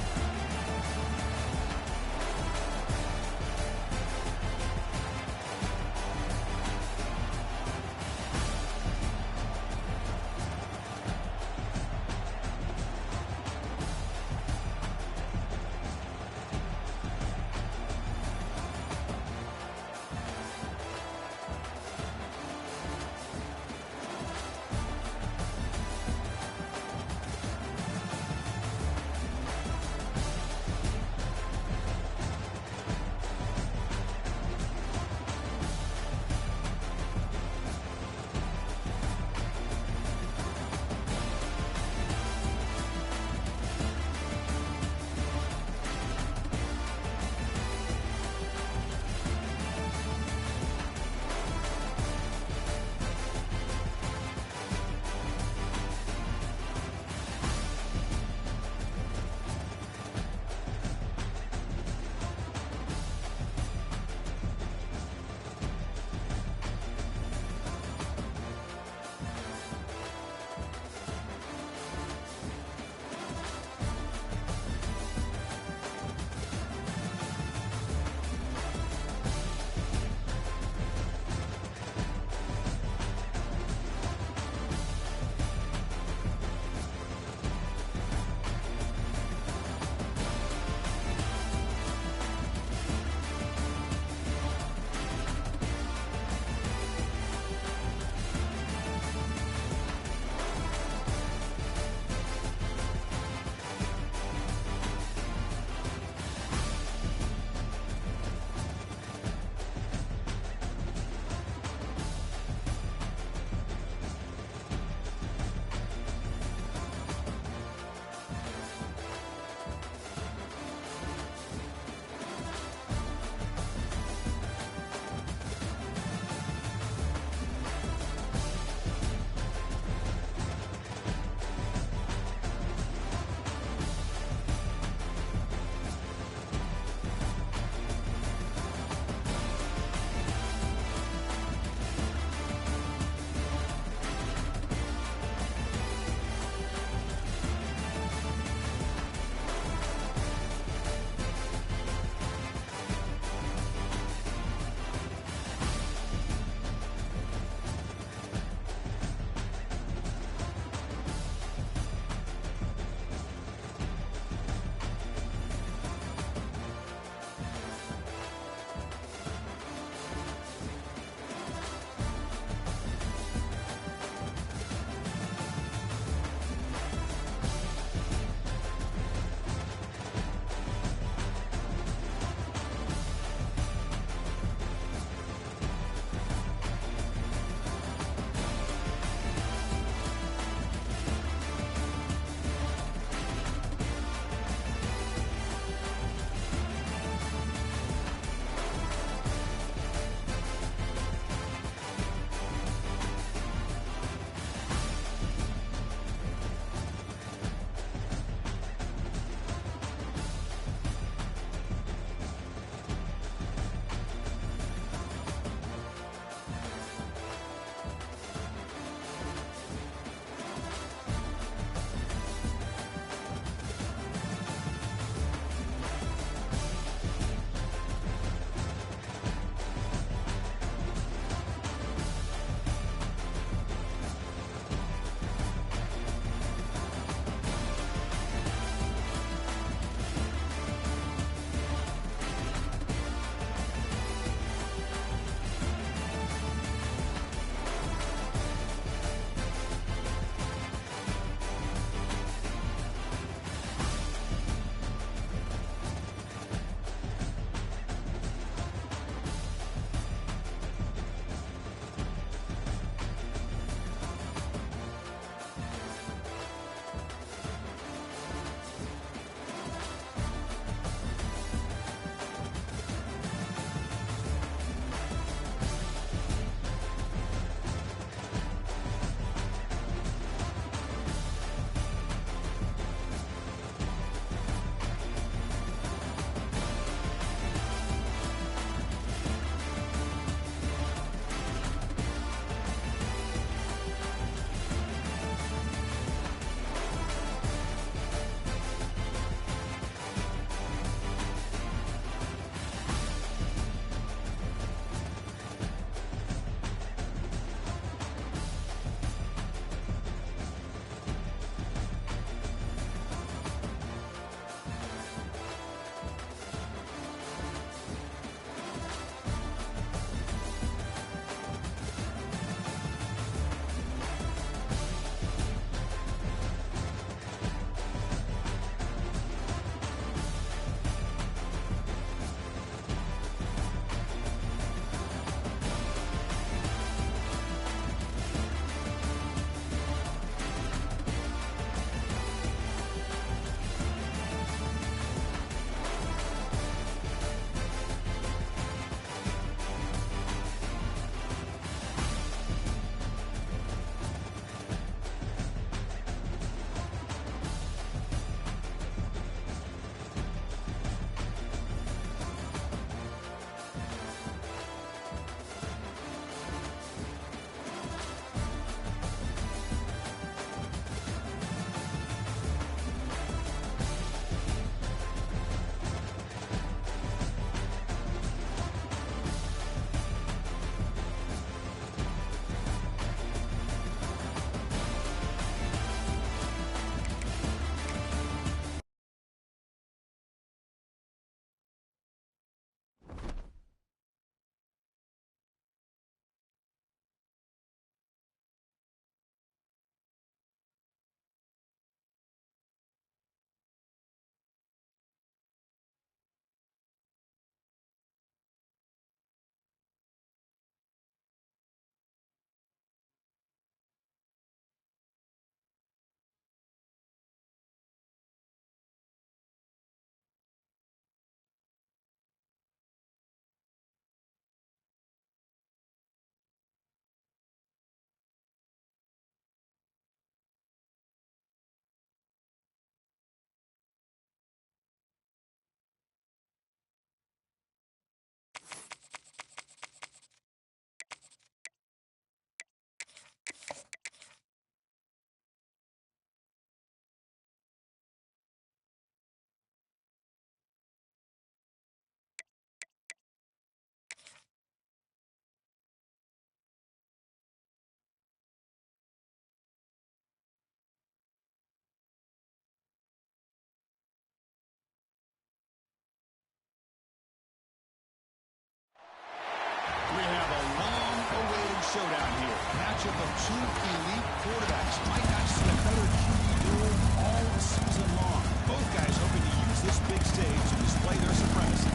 showdown here. A matchup of two elite quarterbacks. Might not see a better QB duel all season long. Both guys hoping to use this big stage to display their supremacy.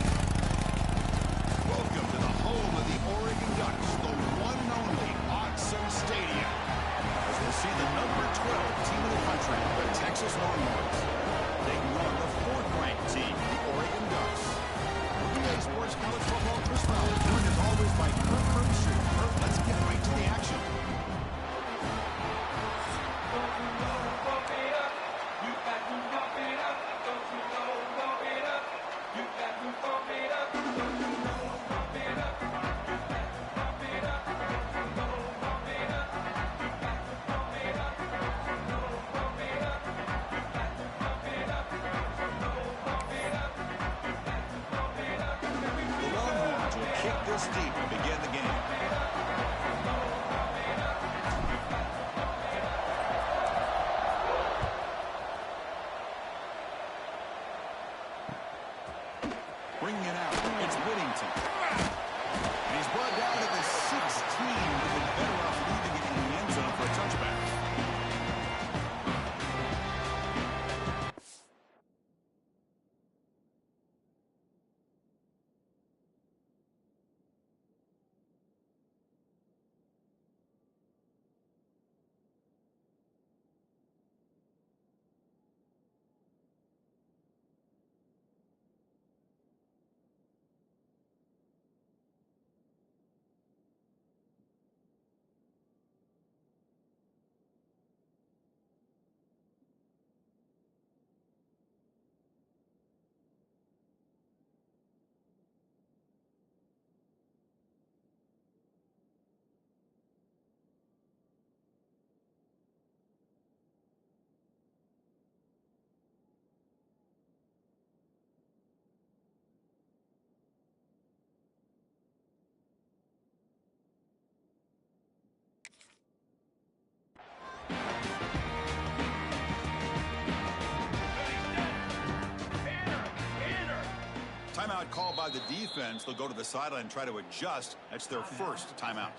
Welcome to the home of the Oregon Ducks, the one and only Autzen Stadium. As we'll see the number 12 team in the country, the Texas Longhorns. Taking on the fourth-ranked team, the Oregon Ducks. EA Sports College Football Chris Fowler, joined as always by Kirk Herbstreit. Kirk, let's get right to the action. Deep to begin the game. Bringing it out, it's Whittington. And he's brought down at the 16. He's been better off leaving it in the end zone for a touchback. Timeout called by the defense. They'll go to the sideline and try to adjust. That's their first timeout.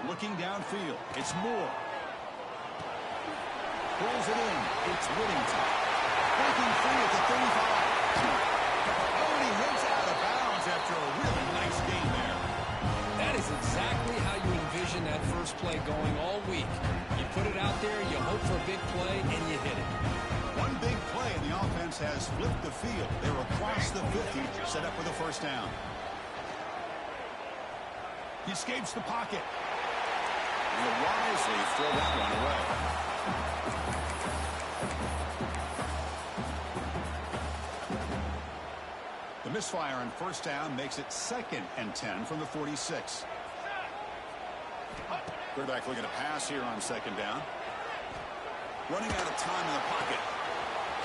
Looking downfield, it's Moore. Pulls it in. It's Whittington. Breaking free at the 35. Oh, and he hits out of bounds after a really nice game there. That is exactly how you envision that first play going all week. You put it out there, you hope for a big play, and you hit it. One big play, and the offense has flipped the field. They're across the 50, set up with a first down. He escapes the pocket. And he'll wisely throw that one away. The misfire on first down makes it 2nd and 10 from the 46. Quarterback looking to pass here on 2nd down. Running out of time in the pocket.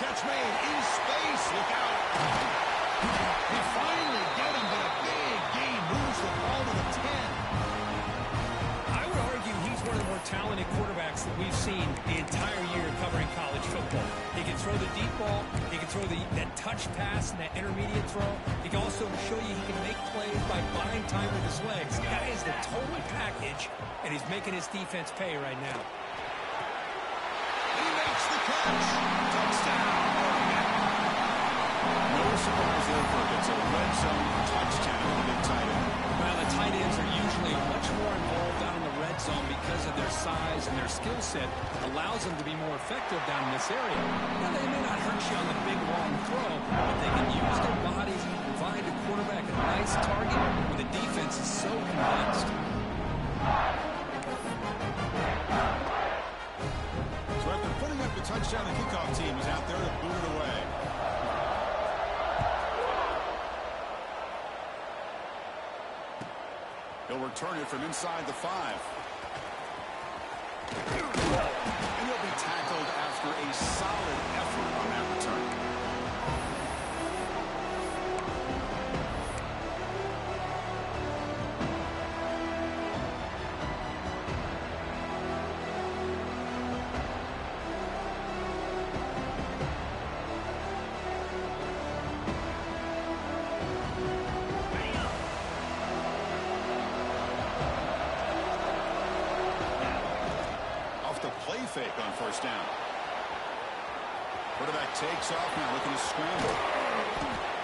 Catch made in space. Look out. They finally get him, but a big gain moves the ball to the 10. I would argue he's one of the more talented quarterbacks that we've seen the entire year covering college football. He can throw the deep ball. He can throw that touch pass and that intermediate throw. He can also show you he can make plays by buying time with his legs. The guy is the total package, and he's making his defense pay right now. He makes the catch. Touchdown. No surprise there, Kirk. It's a red zone touchdown with a big tight end. Well, the tight ends are usually much more involved down in the red zone because of their size and their skill set allows them to be more effective down in this area. Now, they may not hurt you on the big, long throw, but they can use their bodies and provide a quarterback a nice target when the defense is so condensed. So after putting up the touchdown, the kickoff team is out there to boot it away. He'll return it from inside the 5. And he'll be tackled after a solid effort on that return. fake on first down. Quarterback takes off now, looking to scramble.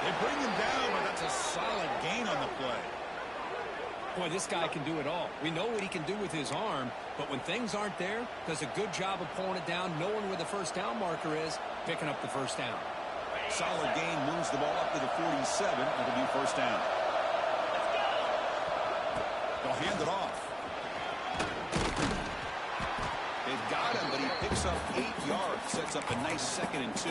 They bring him down, but that's a solid gain on the play. Boy, this guy can do it all. We know what he can do with his arm, but when things aren't there, does a good job of pulling it down, knowing where the first down marker is, picking up the first down. Solid gain, moves the ball up to the 47. It'll be first down. They'll hand it off. They've got him, but he picks up 8 yards. Sets up a nice 2nd and 2.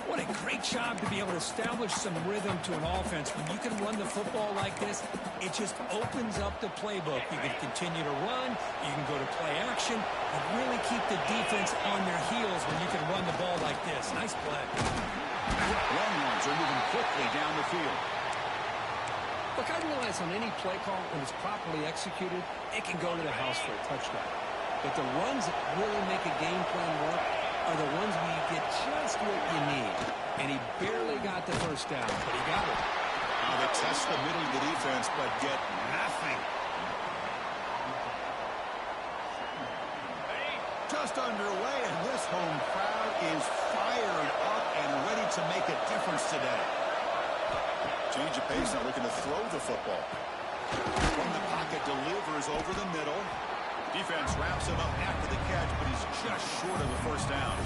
What a great job to be able to establish some rhythm to an offense. When you can run the football like this, it just opens up the playbook. You can continue to run, you can go to play action, and really keep the defense on their heels when you can run the ball like this. Nice play. Longhorns are moving quickly down the field. Look, I realize on any play call, when it's properly executed, it can go to the house for a touchdown. But the runs that really make a game plan work are the ones where you get just what you need. And he barely got the first down, but he got it. Now they test the middle of the defense, but get nothing. Just underway, and this home crowd is fired up and ready to make a difference today. Change of pace, now looking to throw the football. From the pocket, delivers over the middle. Defense wraps him up after the catch, but he's just short of the first down.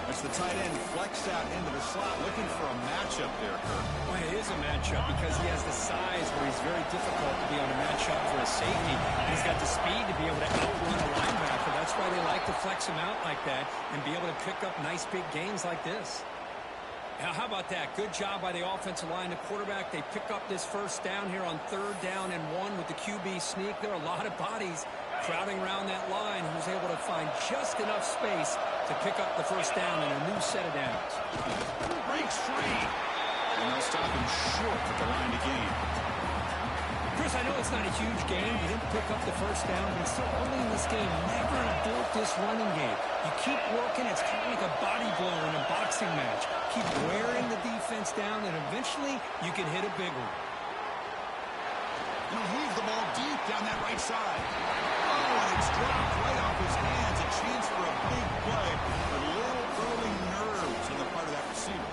As the tight end flexed out into the slot, looking for a matchup there, Kirk. Well, it is a matchup because he has the size where he's very difficult to be on a matchup for a safety. He's got the speed to be able to outrun a linebacker. That's why they like to flex him out like that and be able to pick up nice big gains like this. Now, how about that? Good job by the offensive line. The quarterback, they pick up this first down here on 3rd down and 1 with the QB sneak. There are a lot of bodies crowding around that line. He was able to find just enough space to pick up the first down in a new set of downs. Breaks free. And they'll stop him short at the line to gain. Chris, I know it's not a huge game. He didn't pick up the first down, but it's so early in this game. Never abort this running game. You keep working. It's kind of like a body blow in a boxing match. Keep wearing the defense down, and eventually you can hit a big one. He'll leave the ball deep down that right side. Oh, and it's dropped right off his hands. A chance for a big play. A little early nerves on the part of that receiver.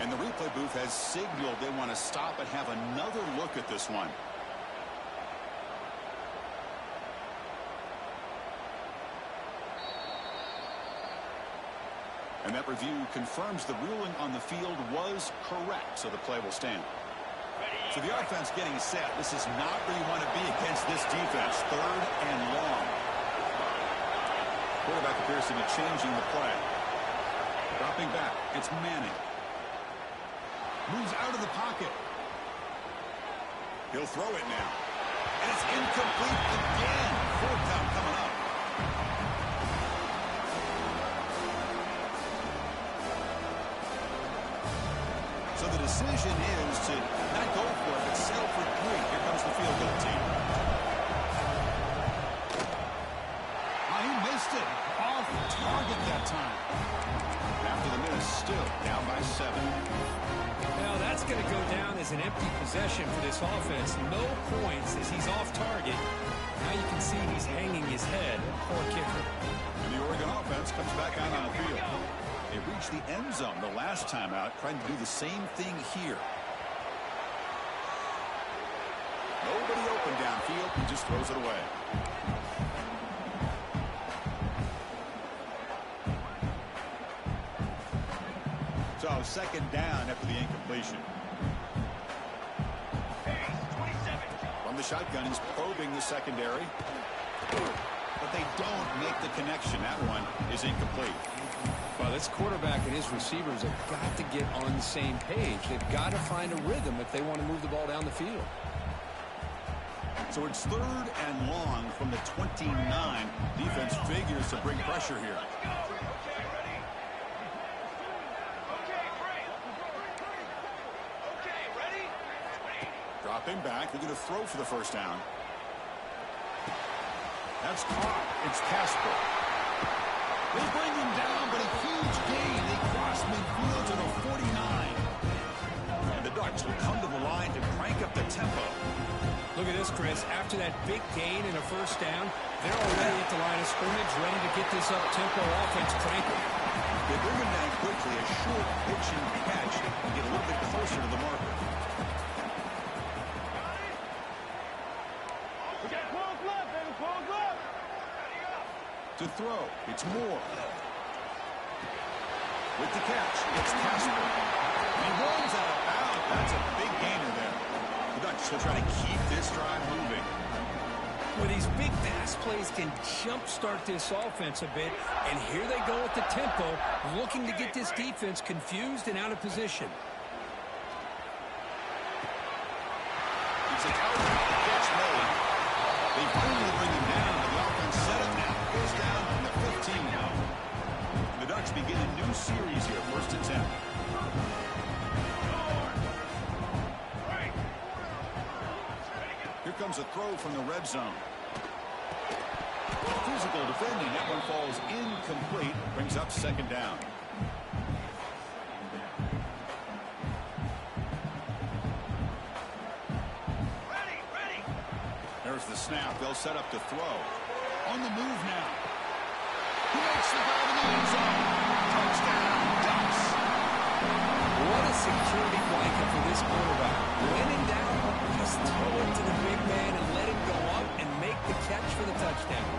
And the replay booth has signaled they want to stop and have another look at this one. And that review confirms the ruling on the field was correct, so the play will stand. So the offense getting set. This is not where you want to be against this defense. 3rd and long. Quarterback appears to be changing the play. Dropping back. It's Manning. Moves out of the pocket. He'll throw it now. And it's incomplete again. 4th down coming up. So the decision is to not go for it, but settle for 3. Here comes the field goal team. Oh, he missed it. Off target that time. After the miss, still down by 7. Now that's going to go down as an empty possession for this offense. No points as he's off target. Now you can see he's hanging his head. Poor kicker. And the Oregon offense comes back out on the field. They reached the end zone the last time out, trying to do the same thing here. Nobody open downfield. He just throws it away. So 2nd down after the incompletion. From the shotgun, he's probing the secondary. But they don't make the connection. That one is incomplete. Well, this quarterback and his receivers have got to get on the same page. They've got to find a rhythm if they want to move the ball down the field. So it's 3rd and long from the 29. Defense figures to bring pressure here. Dropping back. They're going to throw for the first down. That's caught. It's Casper. They bring him down, but a huge gain. They cross midfield to the 49. And the Ducks will come to the line to crank up the tempo. Look at this, Chris. After that big gain and a first down, they're already at the line of scrimmage, ready to get this up-tempo offense cranking. They bring him down quickly, a short pitch and catch, and get a little bit closer to the marker. We got 12 left, baby, 12 left. To throw, it's Moore. With the catch, it's Casper. And he runs out of bounds. That's a big gainer there. The Ducks will try to keep this drive moving. Well, these big pass plays can jumpstart this offense a bit, and here they go with the tempo, looking to get this defense confused and out of position. It's an outright catch made. They finally bring him down, but the offense set up now. Goes down on the 15 now. The Ducks begin a new series here, first and 10. Here comes a throw from the red zone. Physical defending. That one falls incomplete. Brings up second down. There's the snap. They'll set up to throw. On the move now. He makes the grab in the end zone. Touchdown, Ducks. What a security blanket for this quarterback. When in doubt, just throw it to the big man and let him go up and make the catch for the touchdown.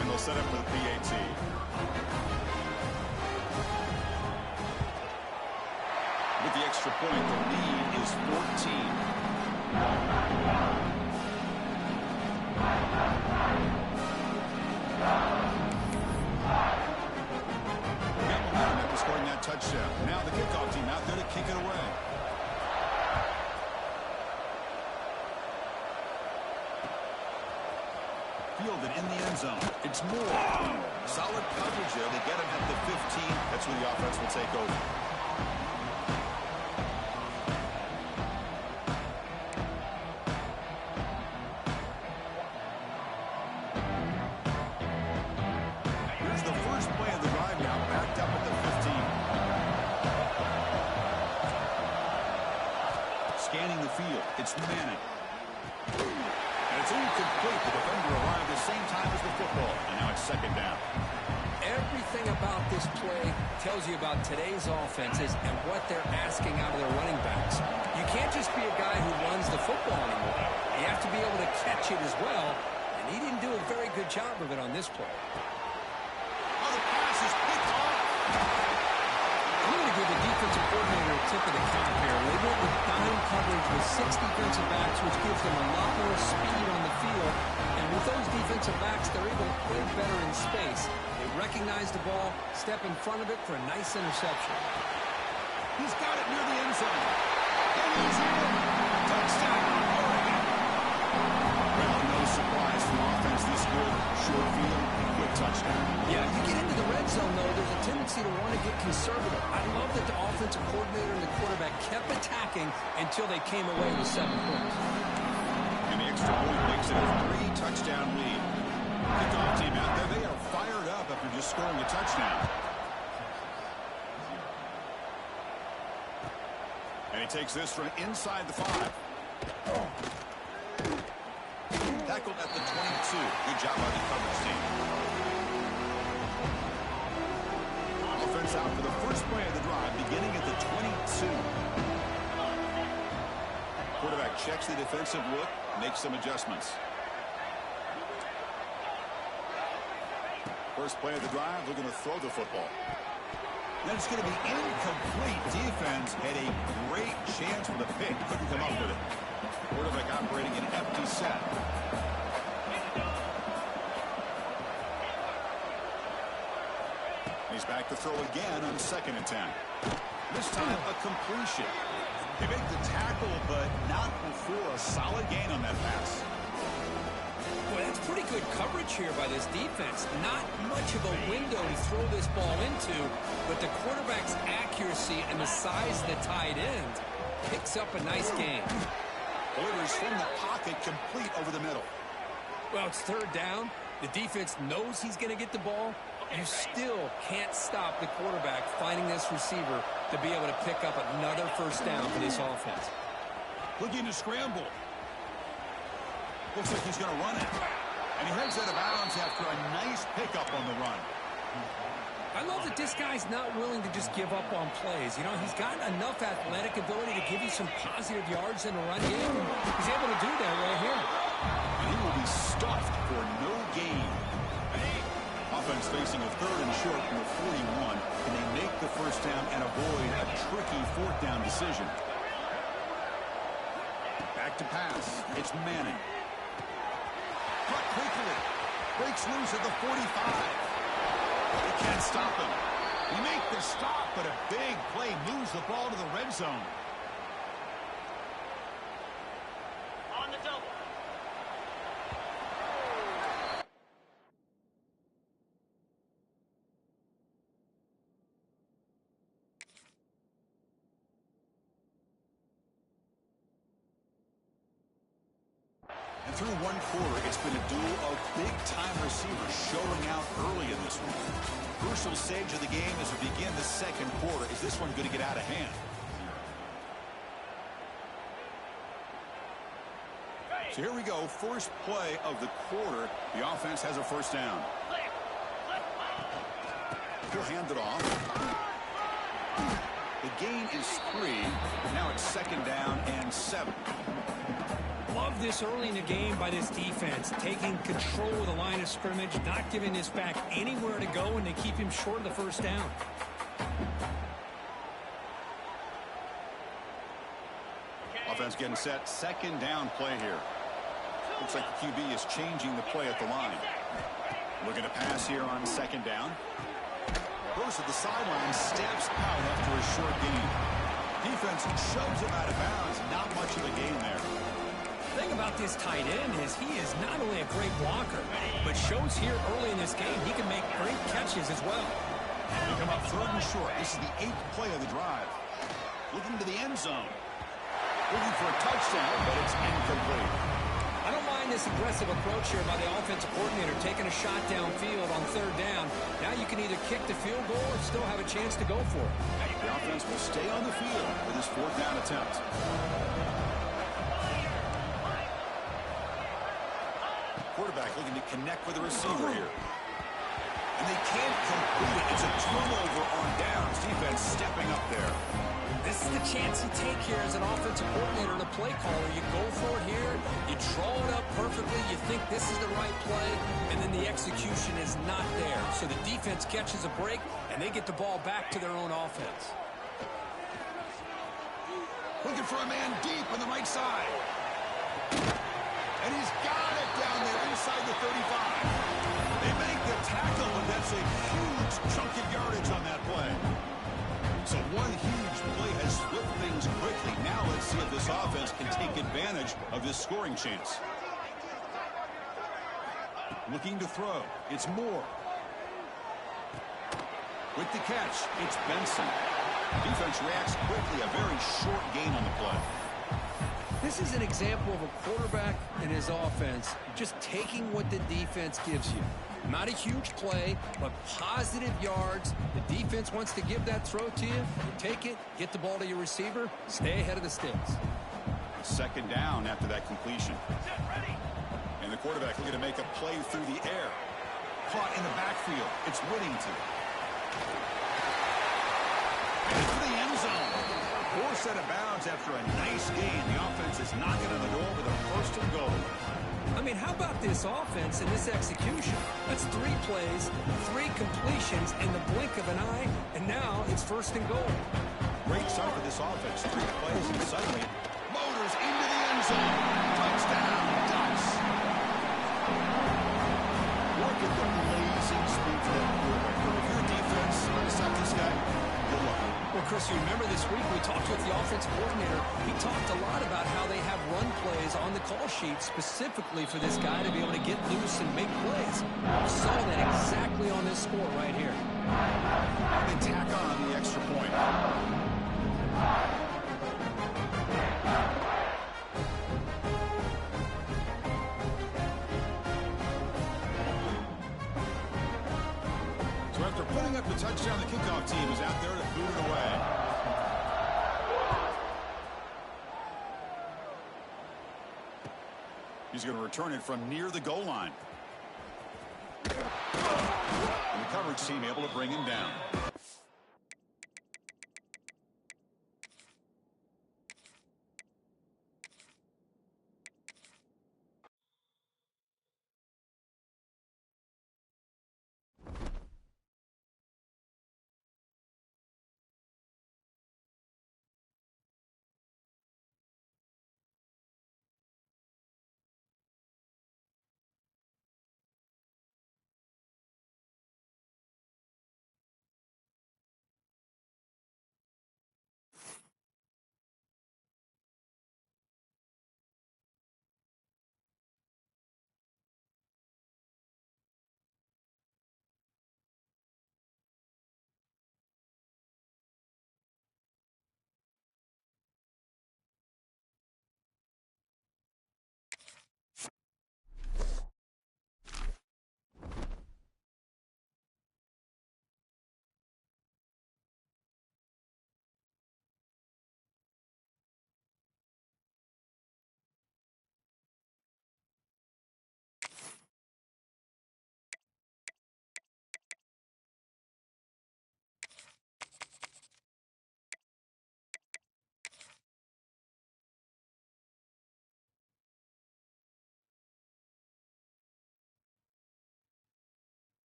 And they'll set up for the PAT. With the extra point, the lead is 14. Got momentum after scoring that touchdown. Now the kickoff team out there to kick it away. Fielded in the end zone. It's Moore. Solid coverage there. They get him at the 15. That's where the offense will take over. Here's the first play of the drive now, backed up at the 15. Scanning the field. It's Manning. And it's incomplete. The defender arrived at the same time as the football. And now it's second down. Everything about this play tells you about today's offenses and what they're asking out of their running backs. You can't just be a guy who runs the football anymore. You have to be able to catch it as well, and he didn't do a very good job of it on this play. Oh, the pass is picked off. I'm going to give the defensive coordinator a tip of the cap here. They went with dime coverage with 6 defensive backs, which gives them a lot more speed on the field. And with those defensive backs, they're able to play better in space. They recognize the ball, step in front of it for a nice interception. He's got it near the end zone. And he's in. Touchdown, Oregon. Well, no surprise from offense this good. Short field, quick touchdown. Yeah, you get into the red zone, though, there's a tendency to want to get conservative. I love that the offensive coordinator and the quarterback kept attacking until they came away with 7 points. And the extra point makes it a 3-touchdown lead. Kickoff team out there, they are fired up after just scoring a touchdown. And he takes this from inside the 5. Tackled at the 22. Good job by the coverage team. Offense out for the first play of the drive, beginning at the 22. Quarterback checks the defensive look, makes some adjustments. First play of the drive, looking to throw the football. Then it's going to be incomplete. Defense had a great chance for the pick. Couldn't come up with it. Quarterback operating an empty set. He's back to throw again on 2nd and 10. This time a completion. They make the tackle, but not before a solid gain on that pass. Boy, that's pretty good coverage here by this defense. Not much of a window to throw this ball into, but the quarterback's accuracy and the size of the tight end picks up a nice gain. Delivers from the pocket, complete over the middle. Well, it's 3rd down. The defense knows he's going to get the ball. You still can't stop the quarterback finding this receiver to be able to pick up another first down for this offense. Looking to scramble. Looks like he's going to run it. And he heads out of bounds after a nice pickup on the run. I love that this guy's not willing to just give up on plays. You know, he's got enough athletic ability to give you some positive yards in the run game. He's able to do that right here. And he will be stuffed for no gain. Offense facing a 3rd and short from the 41. Can they make the first down and avoid a tricky 4th down decision? Back to pass. It's Manning. Cut quickly. Breaks loose at the 45. They can't stop him. He make the stop, but a big play moves the ball to the red zone. On the double. And through one quarter, it's been a duel of big-time receivers showing out early in this one. Crucial stage of the game as we begin the second quarter. Is this one going to get out of hand? So here we go. First play of the quarter. The offense has a first down. He'll hand it off. The gain is 3. Now it's 2nd down and 7. Love this early in the game by this defense, taking control of the line of scrimmage, not giving this back anywhere to go, and they keep him short of the first down. Offense getting set. 2nd down play here. Looks like the QB is changing the play at the line. Looking to pass here on 2nd down. Goes to the sideline, steps out after a short gain. Defense shoves him out of bounds. Not much of a gain there. The thing about this tight end is he is not only a great blocker, but shows here early in this game he can make great catches as well. They come up 3rd and short. This is the 8th play of the drive. Looking to the end zone. Looking for a touchdown, but it's incomplete. I don't mind this aggressive approach here by the offensive coordinator, taking a shot downfield on 3rd down. Now you can either kick the field goal or still have a chance to go for it. The offense will stay on the field for this 4th down attempt. Quarterback looking to connect with the receiver here. And they can't complete it. It's a turnover on downs. Defense stepping up there. This is the chance you take here as an offensive coordinator and a play caller. You go for it here. You draw it up perfectly. You think this is the right play, and then the execution is not there. So the defense catches a break, and they get the ball back to their own offense. Looking for a man deep on the right side. And he's got it down there inside the 35. They make the tackle, and that's a huge chunk of yardage on that play. So one huge play has flipped things quickly. Now let's see if this offense can take advantage of this scoring chance. Looking to throw. It's Moore. With the catch, it's Benson. Defense reacts quickly. A very short gain on the play. This is an example of a quarterback and his offense just taking what the defense gives you. Not a huge play, but positive yards. The defense wants to give that throw to you. You take it, get the ball to your receiver, stay ahead of the sticks. 2nd down after that completion. And the quarterback looking to make a play through the air. Caught in the backfield. It's Whittington. And into the end zone. 4 set of bounds after a nice gain. The offense is knocking on the door with a 1st and goal. I mean, how about this offense and this execution? That's 3 plays, 3 completions in the blink of an eye, and now it's 1st and goal. Great start for this offense. 3 plays, and suddenly motors into the end zone. Touchdown, Ducks. Look at the blazing speed for that quarterback. If your defense trying to stop this guy, good luck. Well, Chris, you remember this week we talked with the offensive coordinator. He talked a lot about how they have run plays on the call sheet specifically for this guy to be able to get loose and make plays. We saw that exactly on this score right here. And they tack on the extra point. After putting up the touchdown, the kickoff team is out there to boot it away. He's going to return it from near the goal line. And the coverage team able to bring him down.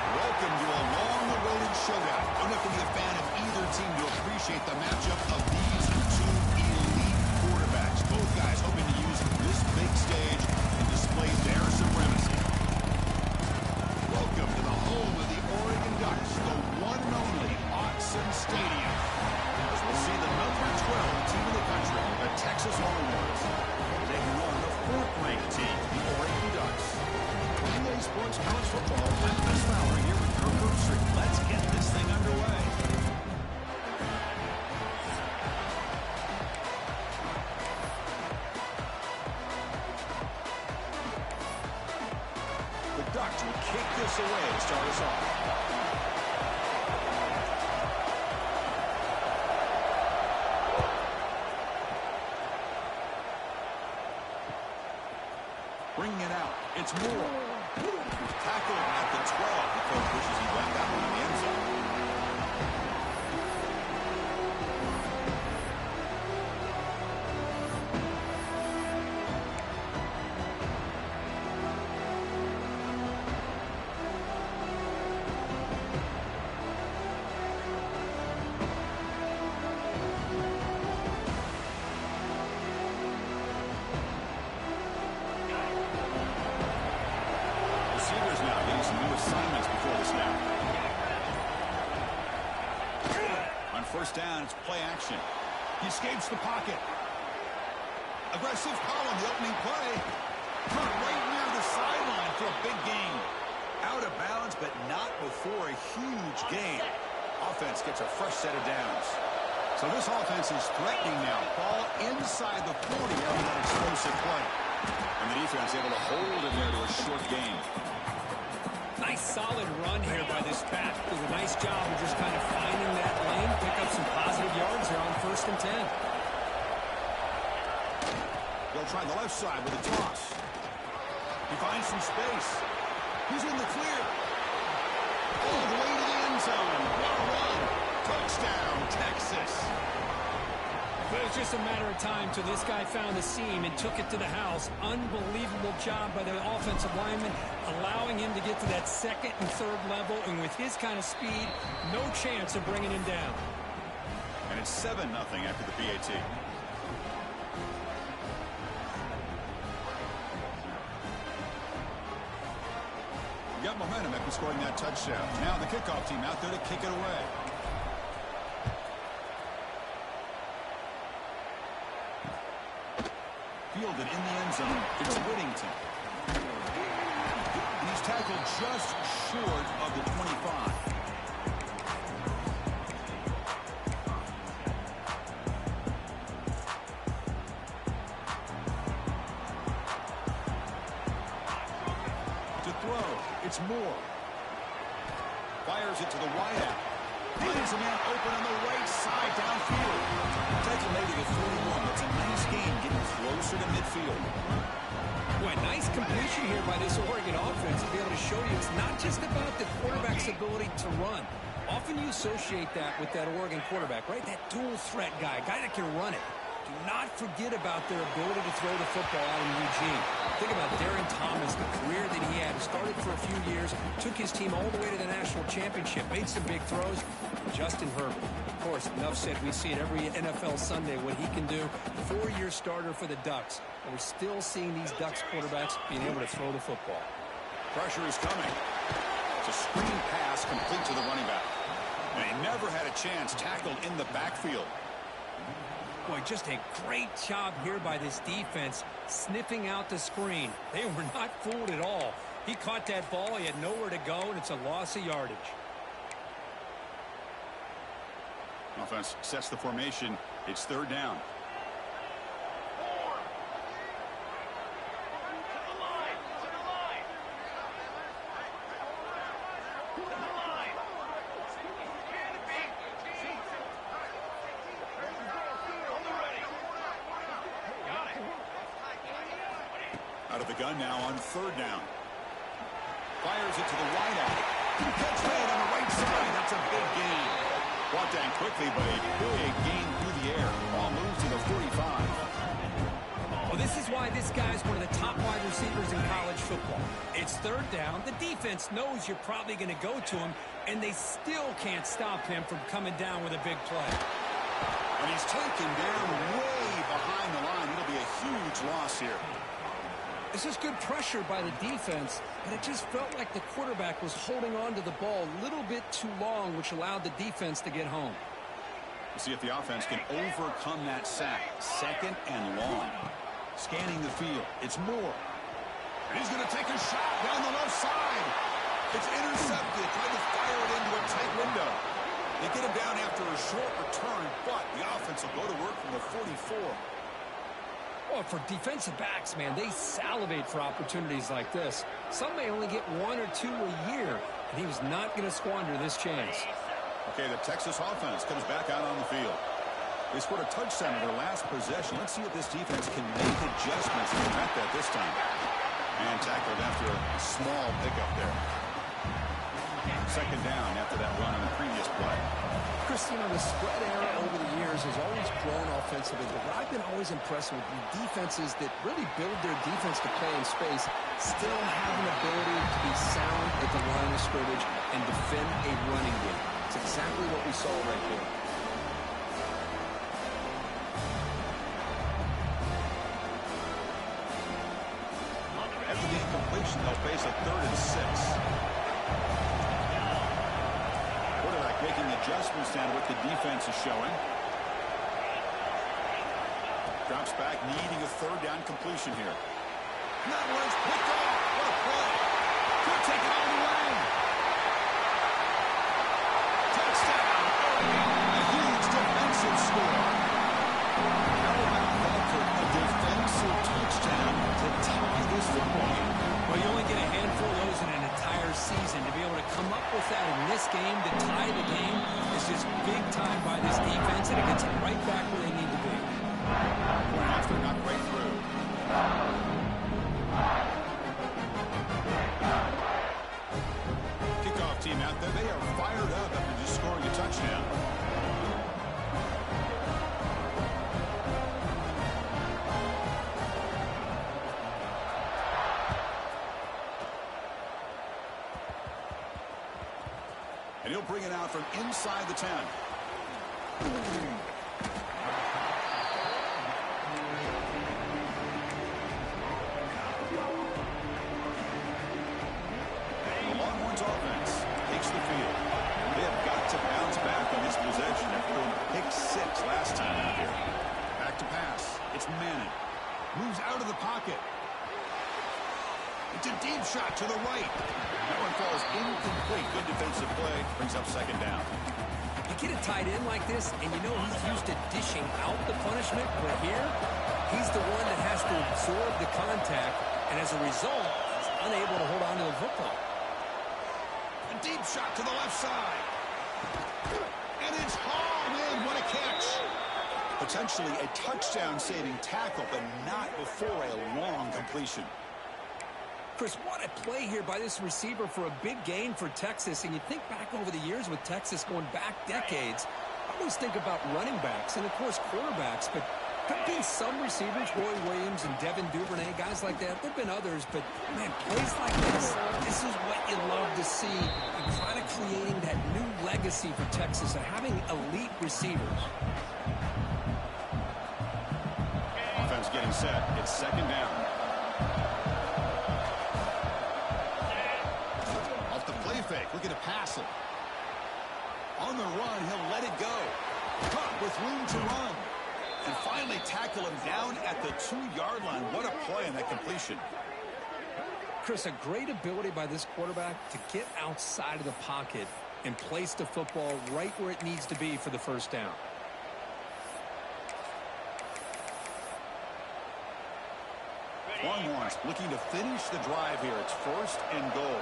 Welcome to a long-awaited showdown. You don't have to be a fan of either team to appreciate the matchup of these two elite quarterbacks. Both guys hoping to use this big stage to display their supremacy. Welcome to the home of the Oregon Ducks, the one and only Autzen Stadium. As we'll see the number 12 team in the country, the Texas Longhorns, taking on the fourth-ranked team, the Oregon Ducks. EA Sports College Football, I'm Chris Fowler here with Kirk Herbstreit. Let's get this thing underway. The Ducks will kick this away to start us off. Bringing it out, it's Moore. Tackled at the 12. The coach wishes he left that one in the end zone. Receivers now getting some new assignments before the snap. On first down, it's play action. He escapes the pocket. Aggressive call on the opening play. Caught right near the sideline for a big gain. Out of bounds, but not before a huge gain. Offense gets a fresh set of downs. So this offense is threatening now. Ball inside the 40 after that explosive play. And the defense able to hold him there to a short gain. Nice solid run here by this pack. Did a nice job of just kind of finding that lane, pick up some positive yards here on 1st and 10. They'll try the left side with a toss. He finds some space. He's in the clear. All the way to the end zone. What a run. Touchdown, Texas. It was just a matter of time till this guy found the seam and took it to the house. Unbelievable job by the offensive lineman, allowing him to get to that 2nd and 3rd level, and with his kind of speed, no chance of bringing him down. And it's 7-0 after the PAT. We got momentum after scoring that touchdown. Now the kickoff team out there to kick it away. Fielded in the end zone. It's Whittington. tackled just short of the 25. To throw, it's Moore. Fires it to the wideout. Finds a man open on the right side downfield. Tackle made it at 41. That's a nice gain, getting closer to midfield. Boy, nice completion here by this Oregon offense to be able to show you it's not just about the quarterback's ability to run. Often you associate that with that Oregon quarterback, right? That dual threat guy that can run it. Do not forget about their ability to throw the football out in Eugene. Think about Darren Thomas, the career that he had. He started for a few years, took his team all the way to the national championship, made some big throws. Justin Herbert, of course, enough said. We see it every NFL Sunday what he can do. 4-year starter for the Ducks. And we're still seeing these Ducks quarterbacks being able to throw the football. Pressure is coming. It's a screen pass complete to the running back. And he never had a chance, tackled in the backfield. Boy, just a great job here by this defense, sniffing out the screen. They were not fooled at all. He caught that ball, he had nowhere to go, and it's a loss of yardage. Offense sets the formation. It's third down. Out of the gun now on third down. Fires it to the wideout. Catch made on the right side. That's a big gain. Brought down quickly, but a big gain through the air. Ball moves to the 45. Well, this is why this guy's one of the top wide receivers in college football. It's third down. The defense knows you're probably going to go to him, and they still can't stop him from coming down with a big play. And he's taken down way behind the line. It'll be a huge loss here. This is good pressure by the defense, but it just felt like the quarterback was holding on to the ball a little bit too long, which allowed the defense to get home. We'll see if the offense can overcome that sack. Second and long. Scanning the field. It's Moore. And he's going to take a shot down the left side. It's intercepted. Trying to fire it into a tight window. They get him down after a short return, but the offense will go to work from the 44. Well, for defensive backs, man, they salivate for opportunities like this. Some may only get 1 or 2 a year, and he was not going to squander this chance. Okay, the Texas offense comes back out on the field. They scored a touchdown in their last possession. Let's see if this defense can make adjustments to prevent that this time. And tackled after a small pickup there. Second down after that run on the previous play. Christine, the spread era over the years has always grown offensively, but what I've been always impressed with the defenses that really build their defense to play in space still have an ability to be sound at the line of scrimmage and defend a running game. It's exactly what we saw right here. After the incompletion, they'll face a 3rd and 6. Quarterback making adjustments down to what the defense is showing. Drops back, needing a 3rd down completion here. And that one's picked off. What a play. Could take it all the way. Touchdown. A huge defensive score. How about that for a defensive touchdown to tie this football game? Well, you only get a handful of those in an entire season. To be able to come up with that in this game, to tie the game, is just big time by this defense, and it gets them right back where they need to be. Point after, not right through. Kickoff team out there, they are fired up after just scoring a touchdown. And he'll bring it out from inside the 10. The Longhorns offense takes the field. They have got to bounce back on this possession after going pick 6 last time out here. Back to pass. It's Manning. Moves out of the pocket. It's a deep shot to the right. That one falls incomplete. Good defensive play. Brings up second down. You get a tight end like this, and you know he's used to dishing out the punishment, but here, he's the one that has to absorb the contact, and as a result, he's unable to hold on to the football. A deep shot to the left side. And it's hauled in. What a catch. Potentially a touchdown-saving tackle, but not before a long completion. Chris, what a play here by this receiver for a big gain for Texas. And you think back over the years with Texas going back decades, I always think about running backs and, of course, quarterbacks. But there have been some receivers, Roy Williams and Devin Duvernay, guys like that. There have been others. But, man, plays like this is what you love to see. And kind of creating that new legacy for Texas of having elite receivers. Offense getting set. It's second down. Fake, looking to pass it. On the run, he'll let it go. Caught with room to run. And finally tackle him down at the 2-yard line. What a play on that completion. Chris, a great ability by this quarterback to get outside of the pocket and place the football right where it needs to be for the first down. Longhorns looking to finish the drive here. It's first and goal.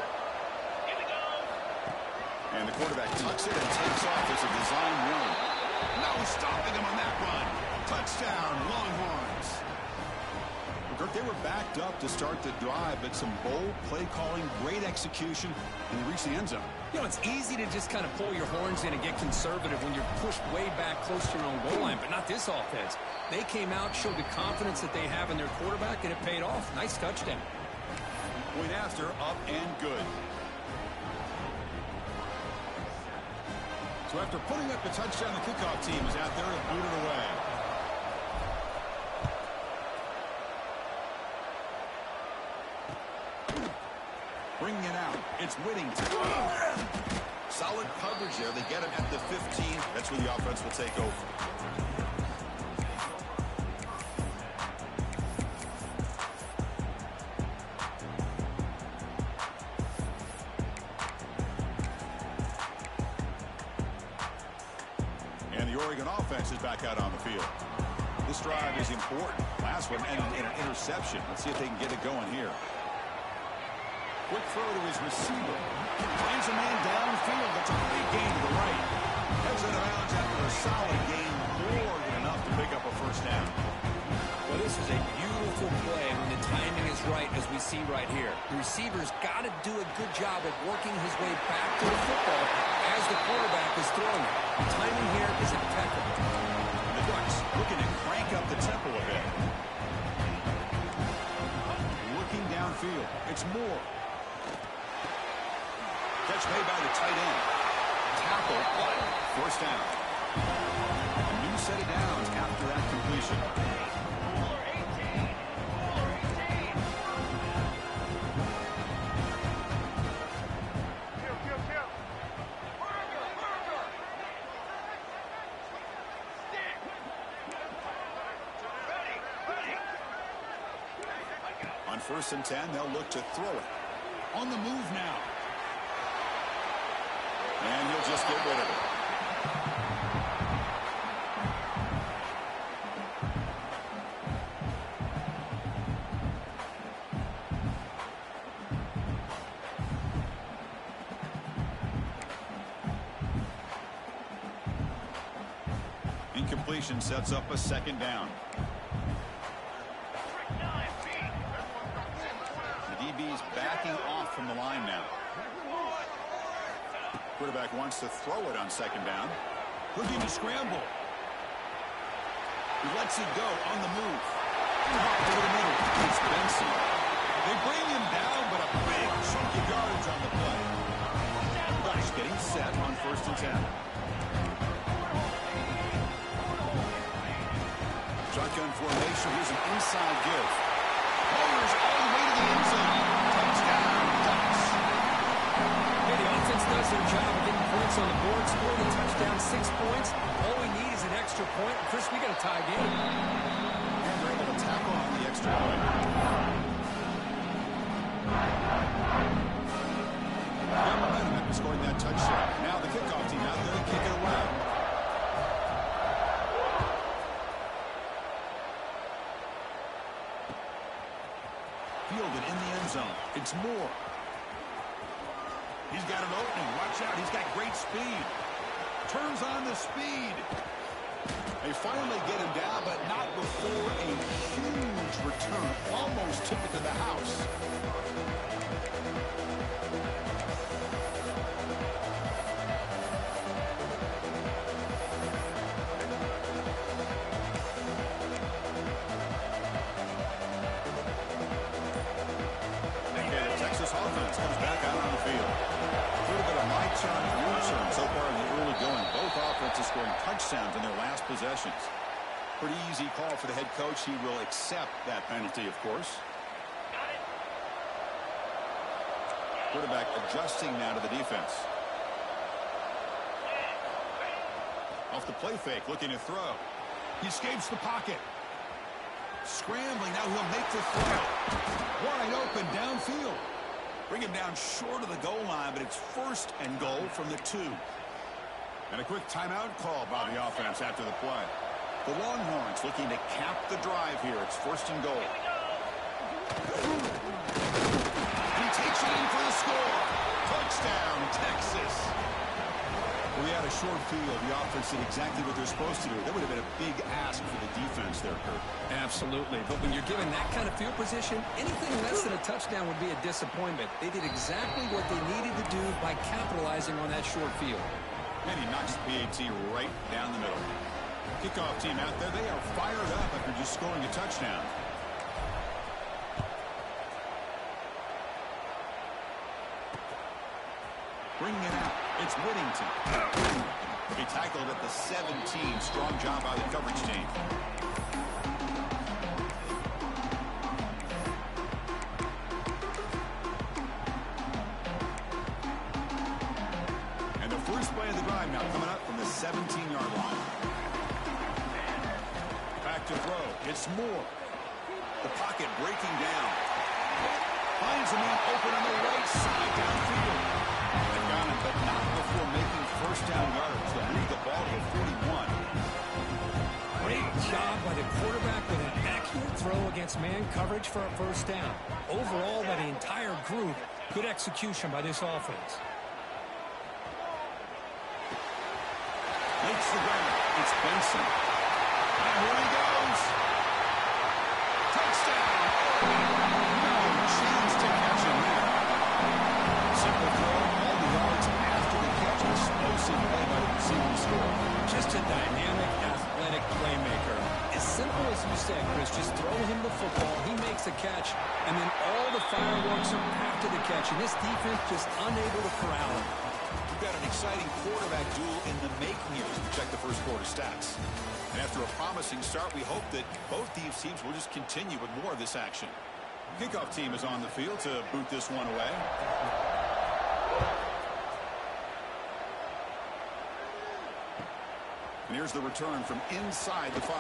And the quarterback tucks it and takes off. It's a design run. No stopping him on that run. Touchdown, Longhorns. Kirk, they were backed up to start the drive, but some bold play calling, great execution, and they reached the end zone. You know, it's easy to just kind of pull your horns in and get conservative when you're pushed way back close to your own goal line, but not this offense. They came out, showed the confidence that they have in their quarterback, and it paid off. Nice touchdown. Point after, up and good. So after putting up the touchdown, the kickoff team is out there to boot it away. Bringing it out. It's Whittington. Solid coverage there. They get him at the 15. That's where the offense will take over. Offense is back out on the field. This drive is important. Last one ended in an interception. Let's see if they can get it going here. Quick throw to his receiver. Finds a man downfield. That's a great gain to the right. Heads out of bounds after a solid gain. More than enough to pick up a first down. Well, this is a beautiful play when the timing is right, as we see right here. The receiver's got to do a good job of working his way back to the football as the quarterback is throwing it. The timing here is impeccable. The Ducks looking to crank up the tempo a bit. Looking downfield. It's Moore. Catch made by the tight end. Tackle, but first down. A new set of downs after that completion. On 1st and 10, they'll look to throw it. On the move now. And he'll just get rid of it. Incompletion sets up a second down. The DB's backing off from the line now. Quarterback wants to throw it on second down. Looking to scramble. He lets it go on the move. Over the middle. It's Benson. They bring him down, but a big chunk of yards on the play. Ducks getting set on 1st and 10. Shotgun formation. Here's an inside give. Holders all the way to the end zone. Touchdown, Ducks. Hey, the offense does their job of getting points on the board, scoring a touchdown, 6 points. All we need is an extra point. Chris, we got a tie game. And they're able to tackle on the extra point. touchdown. Now the kickoff team out there to kick it away. Fielded in the end zone. It's Moore. He's got an opening. Watch out. He's got great speed. Turns on the speed. They finally get him down, but not before a huge return. Almost took it to the house. Okay, the Texas offense comes back out on the field. A little bit of my turn, your turn so far in the early going. Both offenses scoring touchdowns in their last possessions. Pretty easy call for the head coach. He will accept that penalty, of course. Quarterback adjusting now to the defense. Off the play fake, looking to throw. He escapes the pocket. Scrambling, now he'll make the throw. Wide open downfield. Bring him down short of the goal line, but it's first and goal from the 2. And a quick timeout call by the offense after the play. The Longhorns looking to cap the drive here. It's first and goal. He takes it in for the score. Touchdown, Texas. We had a short field. The offense did exactly what they're supposed to do. That would have been a big ask for the defense there, Kurt. Absolutely. But when you're given that kind of field position, anything less than a touchdown would be a disappointment. They did exactly what they needed to do by capitalizing on that short field. And he knocks the PAT right down the middle. Kickoff team out there. They are fired up after just scoring a touchdown. Bringing it out. It's Whittington. He tackled at the 17. Strong job by the coverage team. And the first play of the drive now coming up from the 17-yard line. Back to throw. It's Moore. The pocket breaking down. Finds a man open on the right side downfield. They've got him, but not before making first down yards. They'll lead the ball to 41. Great job by the quarterback with an accurate throw against man coverage for a first down. Overall, by the entire group, good execution by this offense. Makes the grab. It's Benson. And here he goes. Touchdown. No chance to catch him there. Simple throw. All the yards after the catch. Explosive play by the receiving score. Just a dynamic, athletic playmaker. As simple as you said, Chris, just throw him the football, he makes a catch, and then all the fireworks are after the catch. And this defense just unable to corral him. We've got an exciting quarterback duel in the making here as we check the first quarter stats. And after a promising start, we hope that both these teams will just continue with more of this action. Kickoff team is on the field to boot this one away. And here's the return from inside the 5.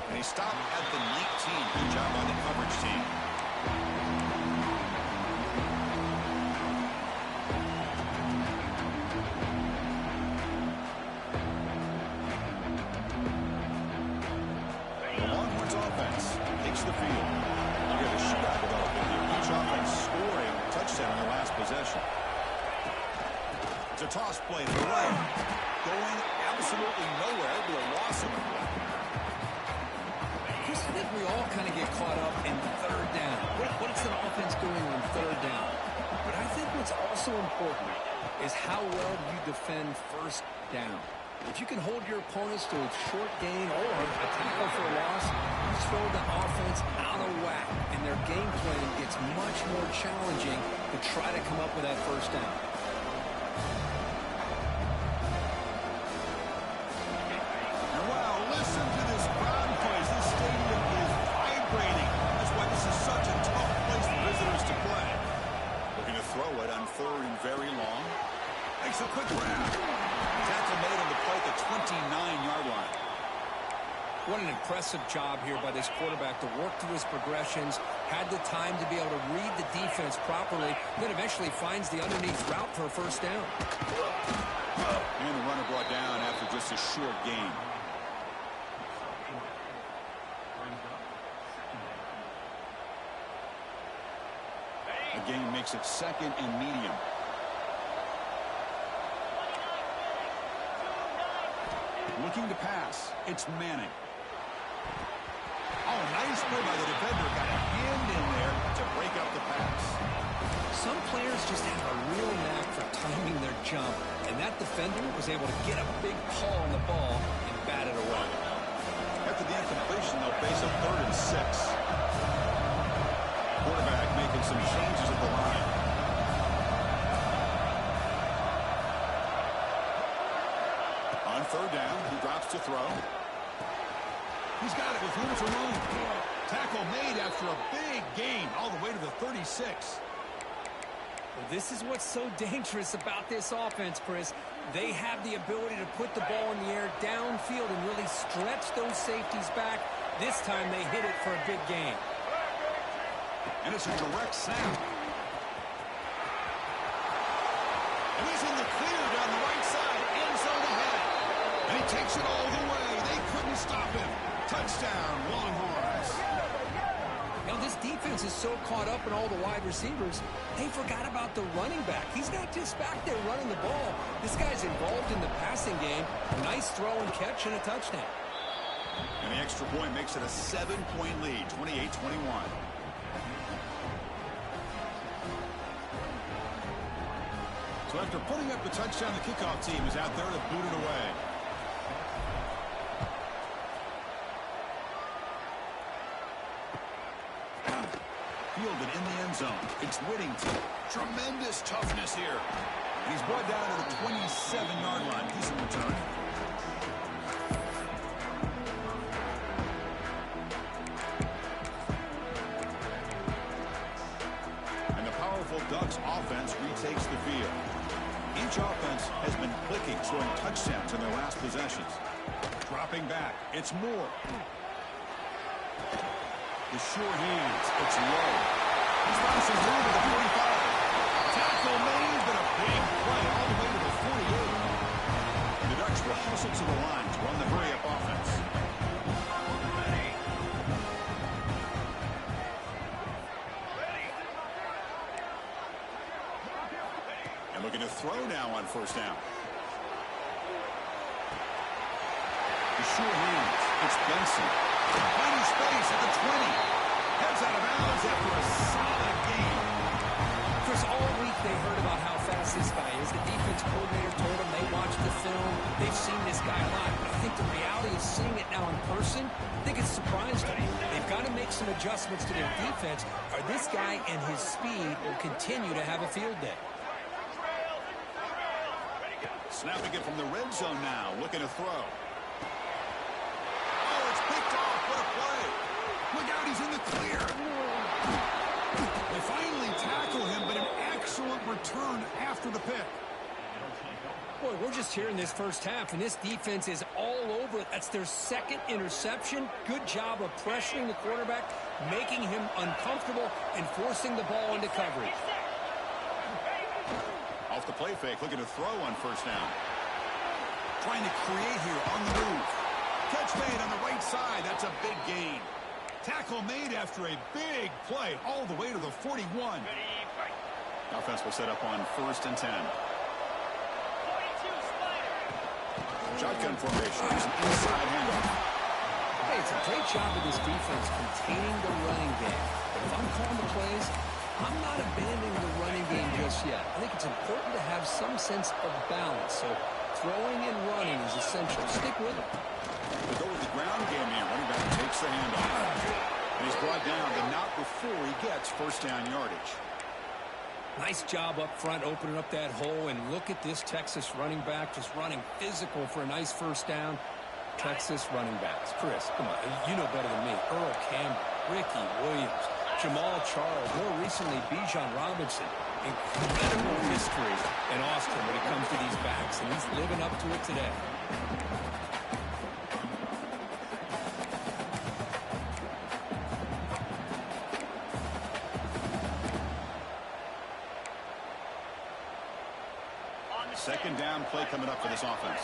And he stopped at the 19. Good job by the coverage team. The Longhorns offense takes the field. You got a shootout developing here. Each offense scoring a touchdown on the last possession. It's a toss play to the right. Going absolutely nowhere, but a loss of the play. Chris, I think we all kind of get caught up in third down. What's an offense doing on third down? But I think what's also important is how well you defend first down. If you can hold your opponents to a short gain or a tackle for a loss, you throw the offense out of whack, and their game plan gets much more challenging to try to come up with that first down. Very long. Makes a quick grab. Tackle made on the play at the 29-yard line. What an impressive impressive job here by this quarterback to work through his progressions, had the time to be able to read the defense properly, then eventually finds the underneath route for a first down. And the runner brought down after just a short gain. The game makes it 2nd and medium. Looking to pass. It's Manning. Oh, nice play by the defender. Got a hand in there to break up the pass. Some players just have a real knack for timing their jump, and that defender was able to get a big paw on the ball and bat it away. After the incompletion, they'll face a 3rd and 6. Quarterback making some changes at the line. On 3rd down, he drops to throw. He's got it with room for room. Tackle made after a big gain all the way to the 36. Well, this is what's so dangerous about this offense, Chris. They have the ability to put the ball in the air downfield and really stretch those safeties back. This time they hit it for a big gain. And it's a direct snap. And he's in the clear down the right side, end zone ahead. And he takes it all the way. They couldn't stop him. Touchdown, Longhorns. Now, this defense is so caught up in all the wide receivers, they forgot about the running back. He's not just back there running the ball. This guy's involved in the passing game. A nice throw and catch and a touchdown. And the extra point makes it a 7-point lead, 28-21. So after putting up the touchdown, the kickoff team is out there to boot it away. Fielded in the end zone. It's Whittington. Tremendous toughness here. And he's brought down to the 27-yard line. Decent return. And the powerful Ducks offense retakes the field. Each offense has been clicking, scoring touchdowns in their last possessions. Dropping back. It's Moore. The short hands. It's low. He's bouncing through to the 45. Tackle made, but a big play all the way to the 48. The Ducks will hustle to the line to run the hurry-up offense. And looking to throw now on 1st down. The short hands. It's Benson. Plenty space at the 20. Heads out of bounds after a solid game. Chris, all week they heard about how fast this guy is. The defense coordinator told them they watched the film. They've seen this guy a lot. But I think the reality of seeing it now in person, I think it's surprised them. They've got to make some adjustments to their defense, or this guy and his speed will continue to have a field day. Snapping it from the red zone now. Looking to throw. Picked off. What a play. Look out, he's in the clear. They finally tackle him, but an excellent return after the pick. Boy, we're just here in this first half, and this defense is all over it. That's their 2nd interception. Good job of pressuring the quarterback, making him uncomfortable, and forcing the ball into coverage. Off the play fake, looking to throw on 1st down. Trying to create here on the move. Catch made on the right side. That's a big gain. Tackle made after a big play all the way to the 41. Offense will set up on 1st and 10. Shotgun formation. Inside handoff. Hey, it's a great job of this defense containing the running game. But if I'm calling the plays, I'm not abandoning the running game just yet. I think it's important to have some sense of balance. So throwing and running is essential. Stick with it. They go with the ground game here. Running back takes the handoff. And he's brought down, but not before he gets 1st down yardage. Nice job up front, opening up that hole. And look at this Texas running back just running physical for a nice 1st down. Texas running backs. Chris, come on. You know better than me. Earl Campbell, Ricky Williams, Jamal Charles, more recently Bijan Robinson. Incredible history in Austin when it comes to these backs, and he's living up to it today. Second down play coming up for this offense.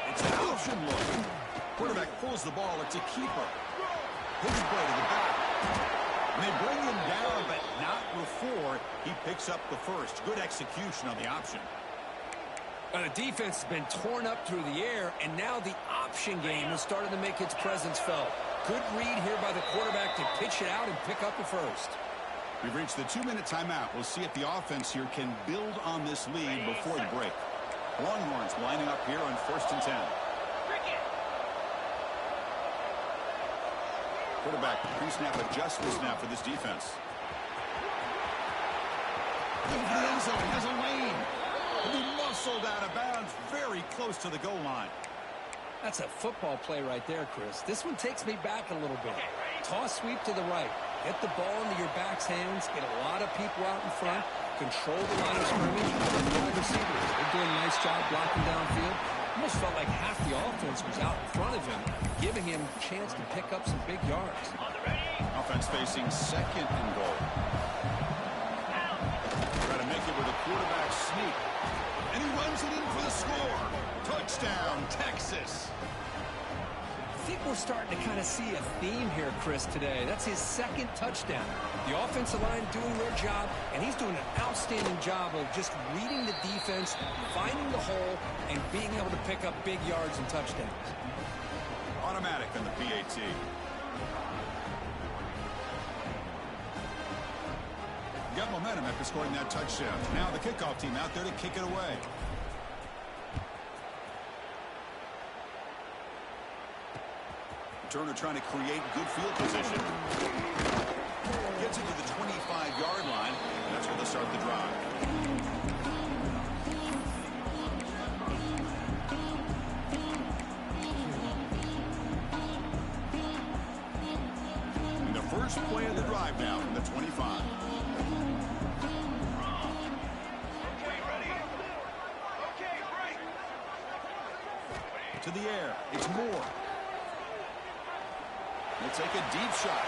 It's an option look. Quarterback pulls the ball. It's a keeper. His play to the back. And they bring him down, but not before he picks up the first. Good execution on the option. The defense has been torn up through the air, and now the option game is starting to make its presence felt. Good read here by the quarterback to pitch it out and pick up the first. We've reached the 2-minute timeout. We'll see if the offense here can build on this lead before the break. Longhorns lining up here on 1st and 10. Quarterback pre-snap adjustments now for this defense. Into the end zone, has a lane. And he muscled out of bounds very close to the goal line. That's a football play right there, Chris. This one takes me back a little bit. Toss sweep to the right. Get the ball into your back's hands. Get a lot of people out in front. Control the line of scrimmage. And the wide receivers, they're doing a nice job blocking downfield. Almost felt like half the offense was out in front of him, giving him a chance to pick up some big yards. Offense facing 2nd and goal. Try to make it with a quarterback sneak. And he runs it in for the score. Touchdown, Texas. I think we're starting to kind of see a theme here, Chris, today. That's his 2nd touchdown. The offensive line doing their job, and he's doing an outstanding job of just reading the defense, finding the hole, and being able to pick up big yards and touchdowns. Automatic on the PAT. Got momentum after scoring that touchdown. Now the kickoff team out there to kick it away. Turner trying to create good field position. Gets it to the 25-yard line. And that's where they'll start the drive. And the first play of the drive now from the 25. To the air. It's Moore. They'll take a deep shot.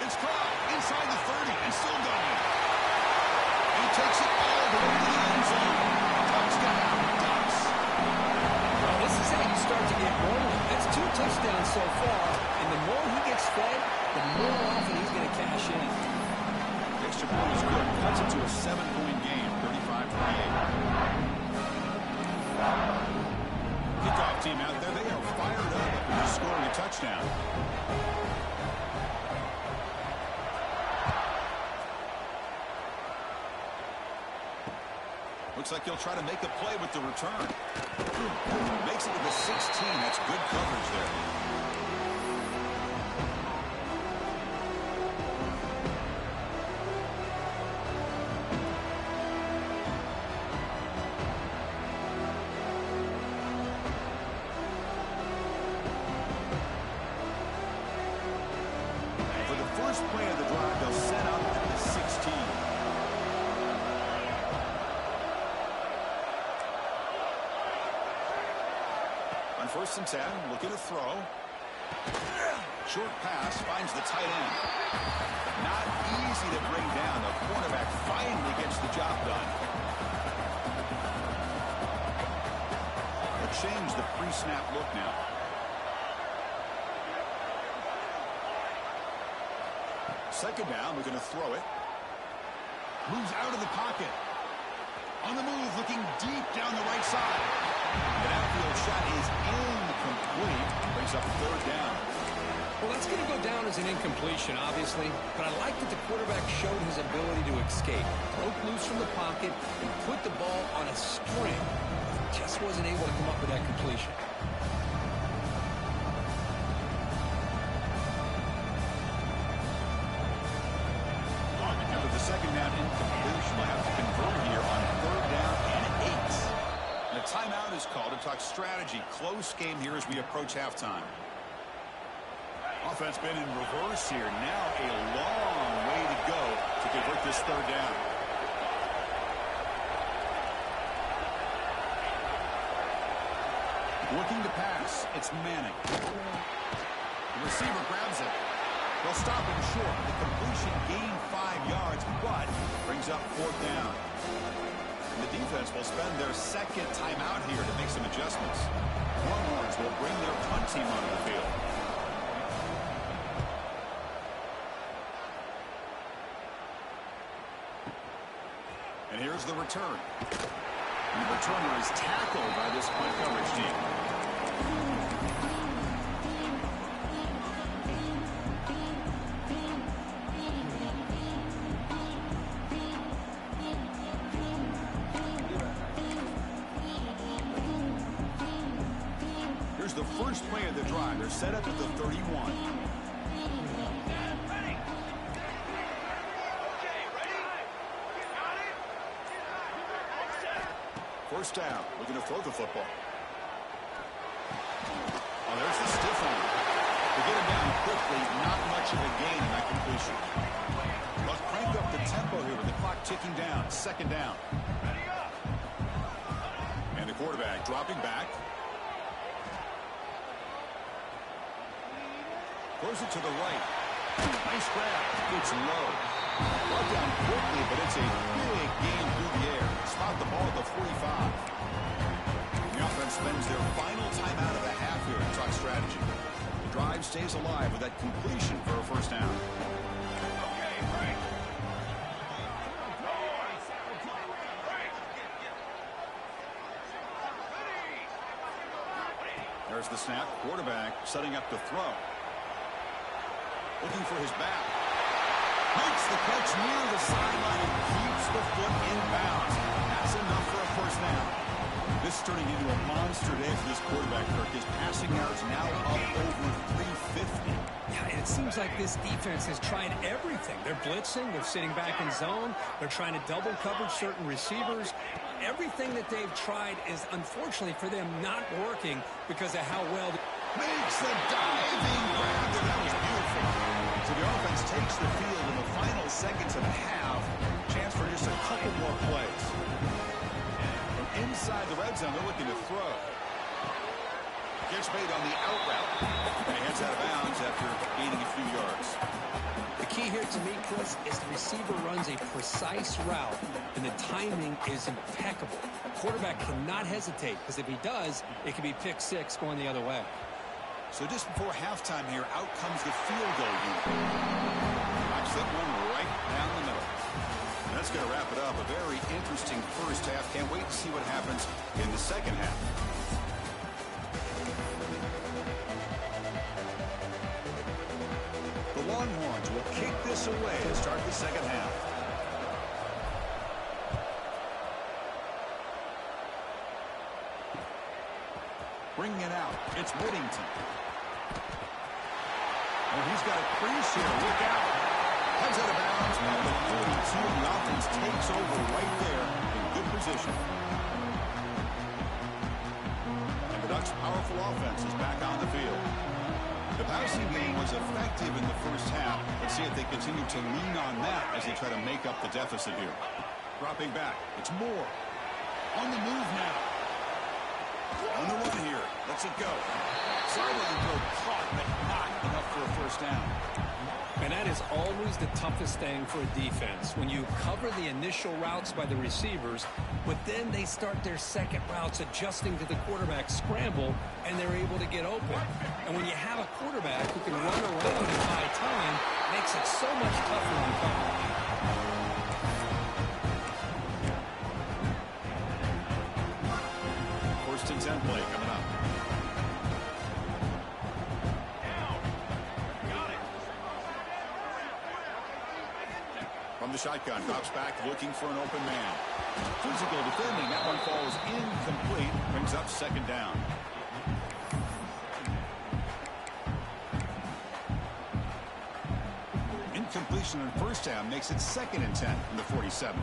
It's caught inside the 30 and still going. He takes it all the way to the end zone. Touchdown, Ducks. Well, this is how you start to get rolling. That's 2 touchdowns so far, and the more he gets fed, the more often he's going to cash in. Extra point is good. Cuts it to a 7-point game, 35-28. Kickoff team out there, they are fired up after scoring a touchdown. Looks like he'll try to make a play with the return. Makes it to the 16. That's good coverage there. First play of the drive, they'll set up at the 16. On 1st and 10, looking to throw. Short pass finds the tight end. Not easy to bring down. The quarterback finally gets the job done. They'll change the pre-snap look now. Second down, we're going to throw it. Moves out of the pocket. On the move, looking deep down the right side. The outfield shot is incomplete. Brings up 3rd down. Well, that's going to go down as an incompletion, obviously. But I like that the quarterback showed his ability to escape. Broke loose from the pocket and put the ball on a string. Just wasn't able to come up with that completion. Second down incompletion. Will have to convert here on 3rd down and 8. And a timeout is called to talk strategy. Close game here as we approach halftime. Offense been in reverse here. Now a long way to go to convert this 3rd down. Looking to pass. It's Manning. The receiver grabs it. They'll stop him short. The completion gained 5 yards, but brings up 4th down. And the defense will spend their second timeout here to make some adjustments. Longhorns will bring their punt team onto the field. And here's the return. And the returner is tackled by this punt coverage team. Here's the first play of the drive. They're set up at the 31. First down, looking to throw the football. Oh, there's the stiff arm. To get him down quickly, not much of a gain in that completion. Let's crank up the tempo here with the clock ticking down. 2nd down. And the quarterback dropping back. Throws it to the right. Nice grab. It's low. Brought down quickly, but it's a big gain through the air. Spot the ball at the 45. The offense spends their final timeout of the half here to talk strategy. The drive stays alive with that completion for a first down. Okay, break. There's the snap. Quarterback setting up to throw. Looking for his back. Makes the catch near the sideline and keeps the foot in bounds. That's enough for a first down. This is turning into a monster day for this quarterback, Kirk. His passing yards now up over 350. Yeah, it seems like this defense has tried everything. They're blitzing. They're sitting back in zone. They're trying to double cover certain receivers. Everything that they've tried is, unfortunately for them, not working because of how well... Makes the diving grab. That was beautiful. So the offense takes the field in the final seconds of the half. Chance for just a couple more plays. From inside the red zone, they're looking to throw. Gets made on the out route. And he heads out of bounds after gaining a few yards. The key here to me, Chris, is the receiver runs a precise route, and the timing is impeccable. Quarterback cannot hesitate, because if he does, it could be pick 6 going the other way. So just before halftime here, out comes the field goal unit. Knocks that one right down the middle. And that's going to wrap it up. A very interesting first half. Can't wait to see what happens in the second half. The Longhorns will kick this away to start the second half. Bringing it out. It's Whittington. And he's got a crease here. Look out. Heads out of bounds. And the 42, the offense takes over right there in good position. And the Ducks' powerful offense is back on the field. The passing game was effective in the first half. Let's see if they continue to lean on that as they try to make up the deficit here. Dropping back. It's Moore. On the move now. On the run here. Let's it go. Sideline throw caught, but not enough for a first down. And that is always the toughest thing for a defense. When you cover the initial routes by the receivers, but then they start their second routes adjusting to the quarterback scramble, and they're able to get open. And when you have a quarterback who can run around in high time, it makes it so much tougher on coverage. 1st and 10 play coming up. From the shotgun, drops back looking for an open man. Physical defending. That one falls incomplete. Brings up 2nd down. Incompletion on 1st down makes it 2nd and 10 from the 47.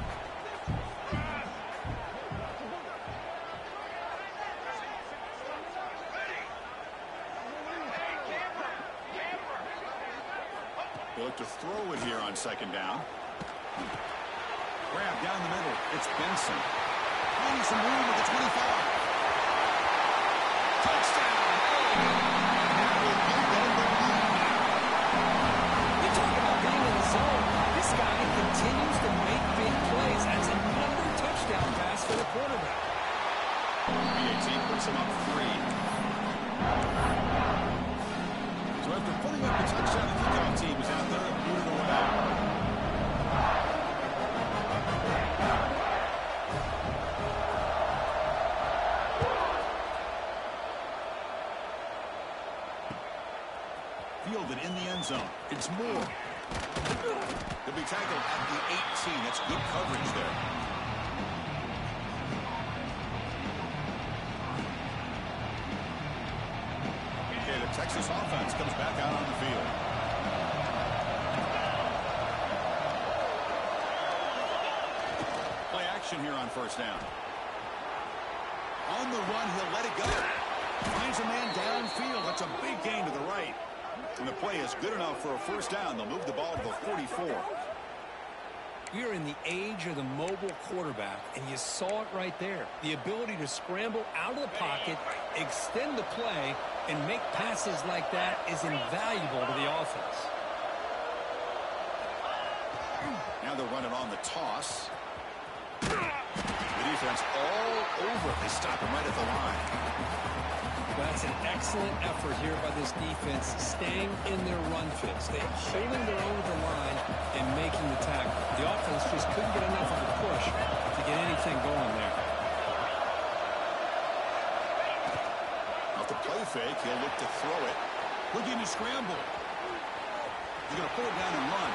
They look to throw it here on 2nd down. Grab down the middle. It's Benson. Finding some room at the 25. Touchdown! That will give them the lead now. PAT puts him up 3. So after putting up the touchdown, the kickoff team is out there and moving away. Fielded in the end zone. It's Moore. He'll be tackled at the 18. That's good coverage there. Okay, the Texas offense comes back out on the field. Play action here on first down. On the run, he'll let it go. Finds a man downfield. That's a big gain to the right. And the play is good enough for a first down. They'll move the ball to the 44. We are in the age of the mobile quarterback, and you saw it right there. The ability to scramble out of the pocket, extend the play, and make passes like that is invaluable to the offense. Now they'll run it on the toss. The defense all over it. They stop him right at the line. That's an excellent effort here by this defense, staying in their run fits. They're holding their own at the line and making the tackle. The offense just couldn't get enough of a push to get anything going there. Off the play fake, he'll look to throw it. Looking to scramble. He's going to pull it down and run.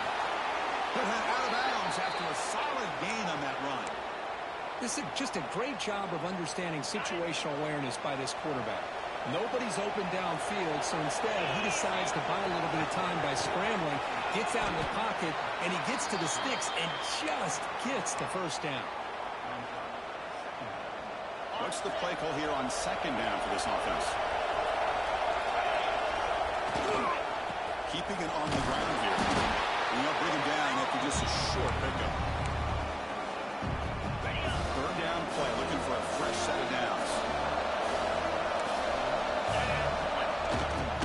Put him out of bounds after a solid gain on that run. This is just a great job of understanding situational awareness by this quarterback. Nobody's open downfield, so instead he decides to buy a little bit of time by scrambling, gets out of the pocket, and he gets to the sticks and just gets the first down. What's the play call here on second down for this offense? Keeping it on the ground here. And they'll bring him down after just a short pickup. Third down play, looking for a fresh set of downs.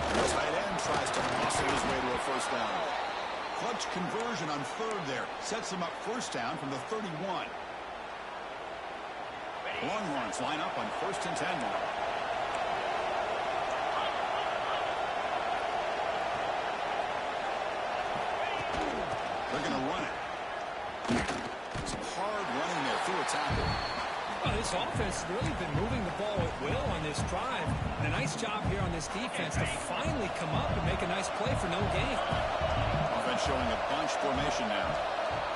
The tight end tries to muscle his way to a first down. Clutch conversion on third there. Sets him up first down from the 31. Longhorns line up on 1st and 10 now. They're going to run it. Some hard running there through a tackle. Well, this offense has really been moving the ball at will on this drive. And a nice job here on this defense to finally come up and make a nice play for no gain. Offense showing a bunch formation now.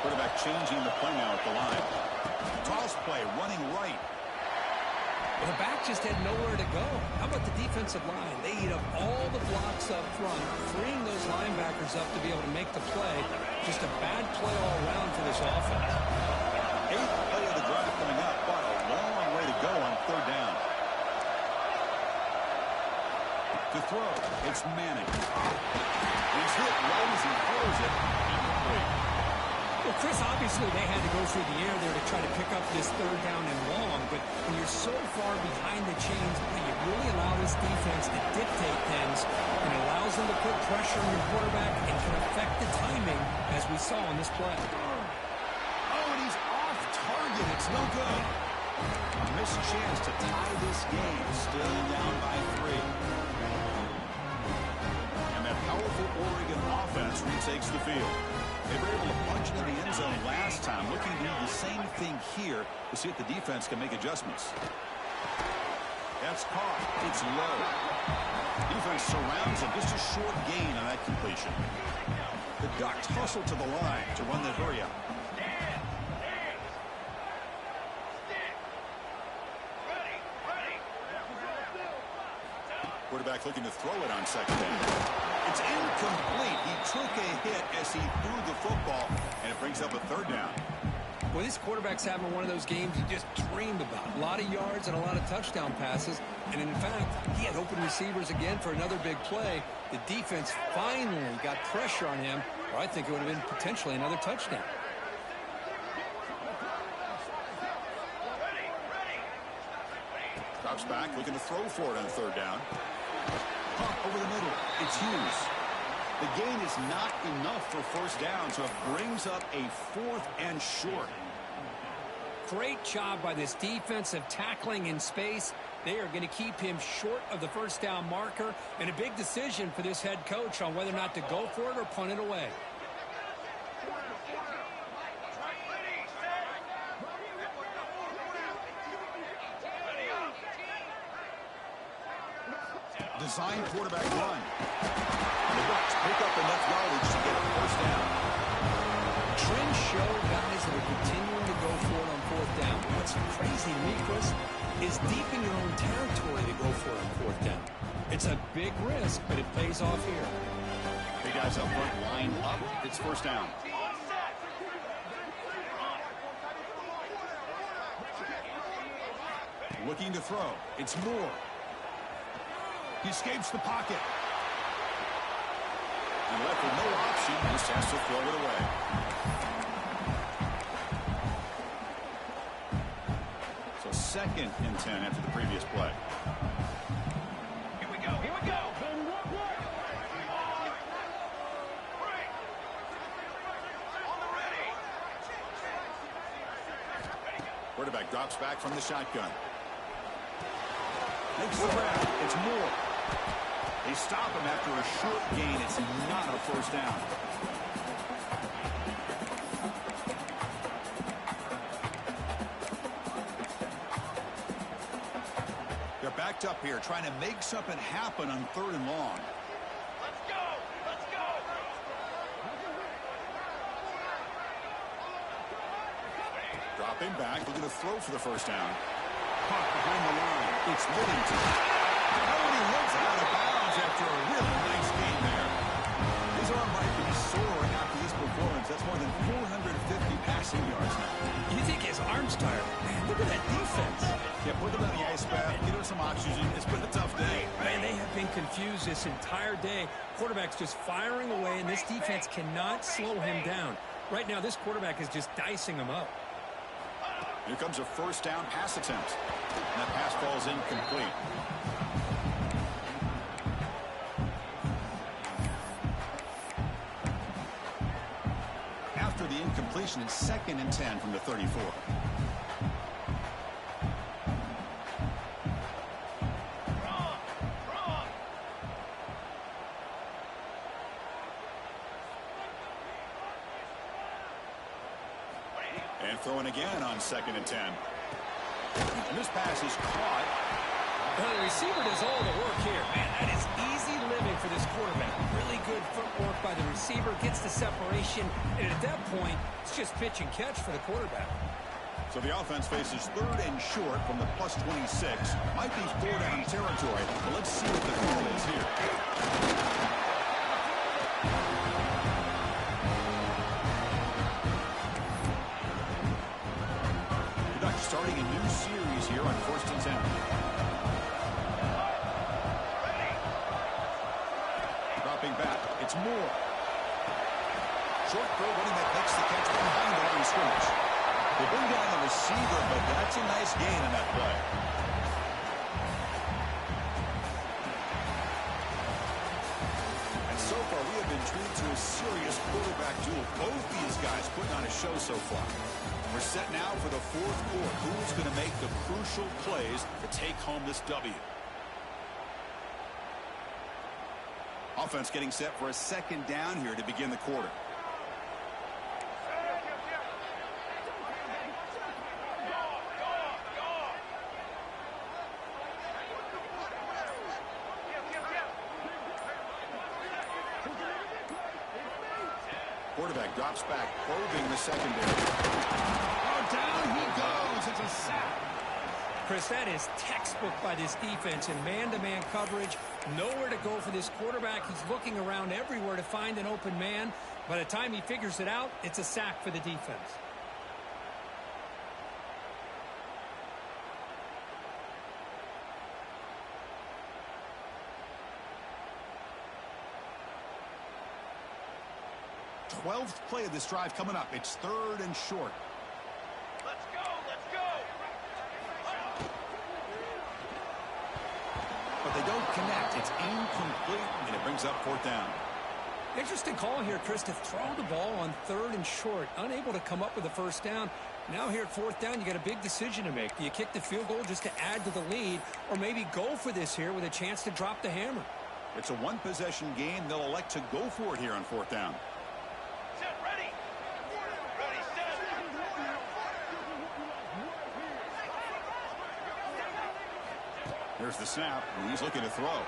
Quarterback changing the play now at the line. Toss play, running right. Well, the back just had nowhere to go. How about the defensive line? They eat up all the blocks up front, freeing those linebackers up to be able to make the play. Just a bad play all around for this offense. 8th play of the drive coming up, but a long way to go on third down. To throw, it's Manning. He's hit right as he throws it. Incomplete. Well, Chris, obviously they had to go through the air there to try to pick up this third down and long, but when you're so far behind the chains, you really allow this defense to dictate things, and it allows them to put pressure on your quarterback and can affect the timing, as we saw on this play. Oh, and he's off target. It's no good. A missed chance to tie this game. Still down by 3. And that powerful Oregon offense retakes the field. They were able to punch it in the end zone last time. Looking to do the same thing here to see if the defense can make adjustments. That's caught. It's low. Defense surrounds him. Just a short gain on that completion. The Ducks hustle to the line to run the hurry up. Quarterback looking to throw it on second down. It's incomplete. He took a hit as he threw the football, and it brings up a third down. Well, this quarterback's having one of those games you just dreamed about. A lot of yards and a lot of touchdown passes. And in fact, he had open receivers again for another big play. The defense finally got pressure on him, or I think it would have been potentially another touchdown. Drops back, looking to throw for it on third down. Pump over the middle. It's Hughes. The gain is not enough for first down, so it brings up a 4th and short. Great job by this defensive tackling in space. They are going to keep him short of the first down marker, and a big decision for this head coach on whether or not to go for it or punt it away. Design quarterback run. And the Bucs pick up enough yardage to get a first down. Trends show guys that are continuing to go for it on fourth down. What's crazy to me, Chris, is deep in your own territory to go for it on fourth down. It's a big risk, but it pays off here. Big guys up front, line up. It's first down. Looking to throw. It's Moore. He escapes the pocket. And left with no option, just has to throw it away. So 2nd and 10 after the previous play. Here we go, here we go. On the ready. Quarterback drops back from the shotgun. Makes the grab. It's Moore. They stop him after a short gain. It's not a first down. They're backed up here, trying to make something happen on 3rd and long. Let's go, let's go. Dropping back, looking to throw for the first down. Caught behind the line. It's Livingston. Oh, and he runs out of bounds after a really nice game there. His arm might be sore after this performance. That's more than 450 passing yards now. You think his arm's tired? Man, look at that defense. Yeah, put him on the ice bath, get him some oxygen. It's been a tough day. Man, they have been confused this entire day. Quarterback's just firing away, and this defense cannot slow him down. Right now, this quarterback is just dicing him up. Here comes a first down pass attempt. And that pass falls incomplete. After the incompletion, it's 2nd and 10 from the 34. And throwing again on 2nd and 10. And this pass is caught. Well, the receiver does all the work here. Man, that is easy living for this quarterback. Really good footwork by the receiver, gets the separation, and at that point, it's just pitch and catch for the quarterback. So the offense faces 3rd and short from the +26. Might be 4-down territory, but let's see what the call is here. Starting a new series here on 1st and 10. Dropping back, it's Moore. Short throw, running that makes the catch behind the line of scrimmage. They bring down the receiver, but that's a nice gain on that play. And so far, we have been treated to a serious quarterback duel. Both these guys putting on a show so far. We're set now for the 4th quarter. Who's going to make the crucial plays to take home this W? Offense getting set for a 2nd down here to begin the quarter. Quarterback drops back, probing the secondary. Down he goes. It's a sack. Chris, that is textbook by this defense in man-to-man coverage. Nowhere to go for this quarterback. He's looking around everywhere to find an open man. By the time he figures it out, it's a sack for the defense. Twelfth play of this drive coming up. It's 3rd and short. Let's go, let's go. But they don't connect. It's incomplete, and it brings up 4th down. Interesting call here, Chris, to throw the ball on 3rd and short. Unable to come up with a first down. Now here at 4th down, you got a big decision to make. Do you kick the field goal just to add to the lead, or maybe go for this here with a chance to drop the hammer? It's a one-possession game. They'll elect to go for it here on 4th down. Set, ready. Ready, set. Here's the snap, and he's looking to throw.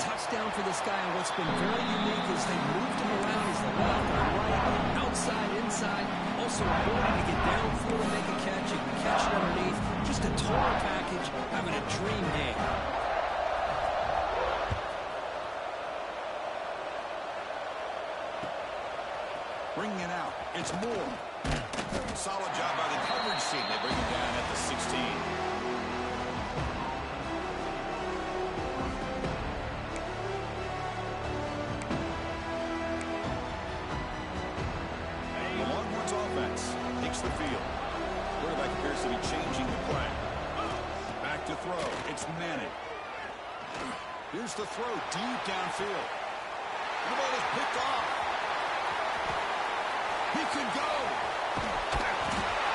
Touchdown for this guy, and what's been very unique is they moved him around. He's the left, right, outside, inside. Also ability to get downfield and make a catch. He can catch it underneath. Just a total package, having a dream game. Bringing it out. It's Moore. Solid job by the coverage team. They bring it down at the 16. The field. Quarterback appears to be changing the play. Back to throw. It's Manning. Here's the throw deep downfield. The ball is picked off. He could go.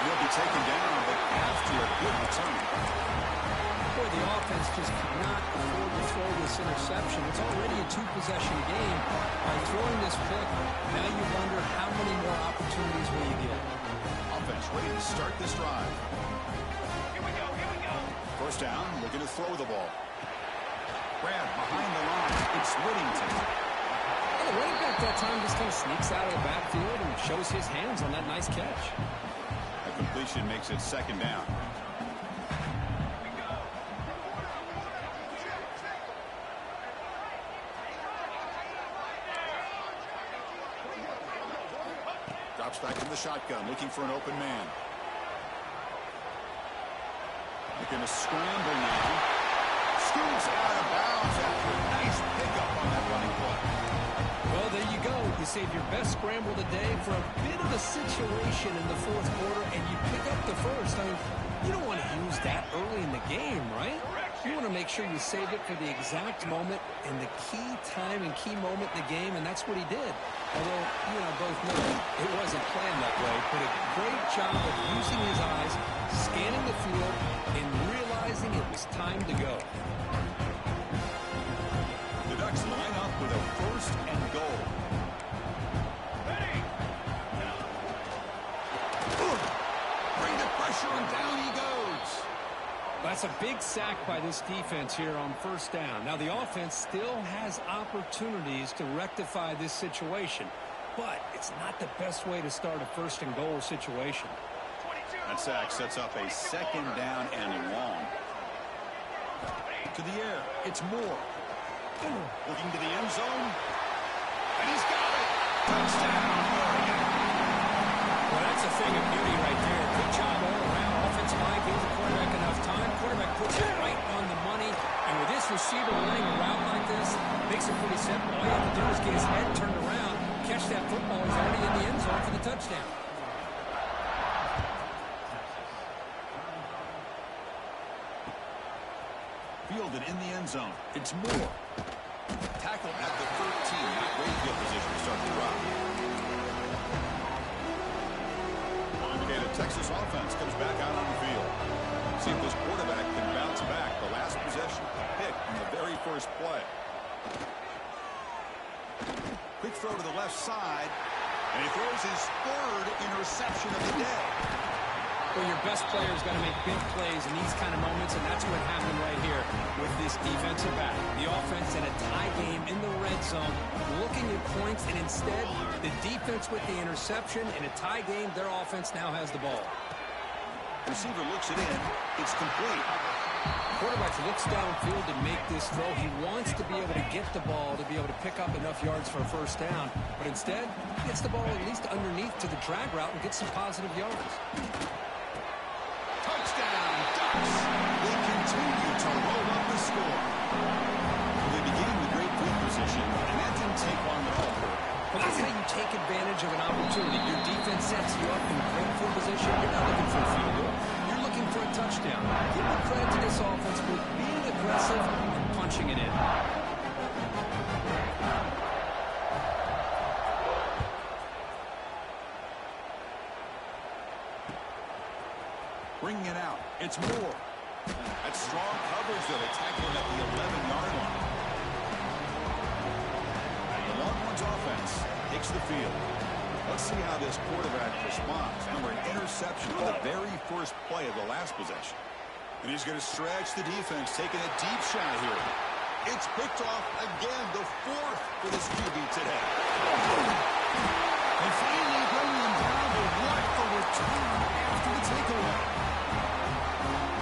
He'll be taken down, but after a good return. Boy, the offense just cannot afford to throw this interception. It's already a 2-possession game. By throwing this pick, now you wonder how many more opportunities will you get. Offense ready to start this drive. Here we go, here we go. First down, looking to throw the ball. Grab behind the line. It's Whittington. Well, the running back that time just kind of sneaks out of the backfield and shows his hands on that nice catch. A completion makes it 2nd down. Drops back in the shotgun, looking for an open man. Looking to scramble now. Scoots out of bounds after a nice pickup on that running play. Well, there you go. You save your best scramble today for a bit of a situation in the 4th quarter, and you pick up the first. I mean, you don't want to use that early in the game, right? You want to make sure you save it for the exact moment and the key time and key moment in the game, and that's what he did. Although, you and I both know it wasn't planned that way, but a great job of using his eyes, scanning the field, and realizing it was time to go. The Ducks line up with a 1st and goal. Ready. Bring the pressure, and down he goes. That's a big sack by this defense here on 1st down. Now, the offense still has opportunities to rectify this situation, but it's not the best way to start a 1st and goal situation. 22. That sack sets up a 2nd down and long. To the air. It's Moore. Looking to the end zone. And he's got it. Touchdown, Oregon. Well, that's a thing of beauty right there. Good job all around. Offensive line gives the quarterback enough time. Quarterback puts it right on the money. And with this receiver running a route like this, makes it pretty simple. All you have to do is get his head turned around, catch that football. He's already in the end zone for the touchdown. Fielded in the end zone. It's Moore. Tackle at the 13. Not great field position to start the drive. Okay, the Texas offense comes back out on the field. See if this quarterback can bounce back. The last possession pick in the very first play. Quick throw to the left side. And he throws his 3rd interception of the day. Well, your best player's got to make big plays in these kind of moments, and that's what happened right here with this defensive back. The offense in a tie game in the red zone, looking at points, and instead, the defense with the interception. In a tie game, their offense now has the ball. Receiver looks it in. It's complete. Quarterback looks downfield to make this throw. He wants to be able to get the ball to be able to pick up enough yards for a 1st down, but instead, he gets the ball at least underneath to the drag route and gets some positive yards. Touchdown, Ducks! They continue to roll up the score. Well, they began with great field position, and that didn't take long at all. with being aggressive and punching it in. Bringing it out. It's Moore. That's strong coverage, though. They tackle him at the 11-yard line. The Longhorns offense takes the field. Let's see how this quarterback responds. Remember, an interception on the very first play of the last possession. And he's going to stretch the defense, taking a deep shot here. It's picked off again, the fourth for this QB today. They finally bring him down, but what a return after the takeaway.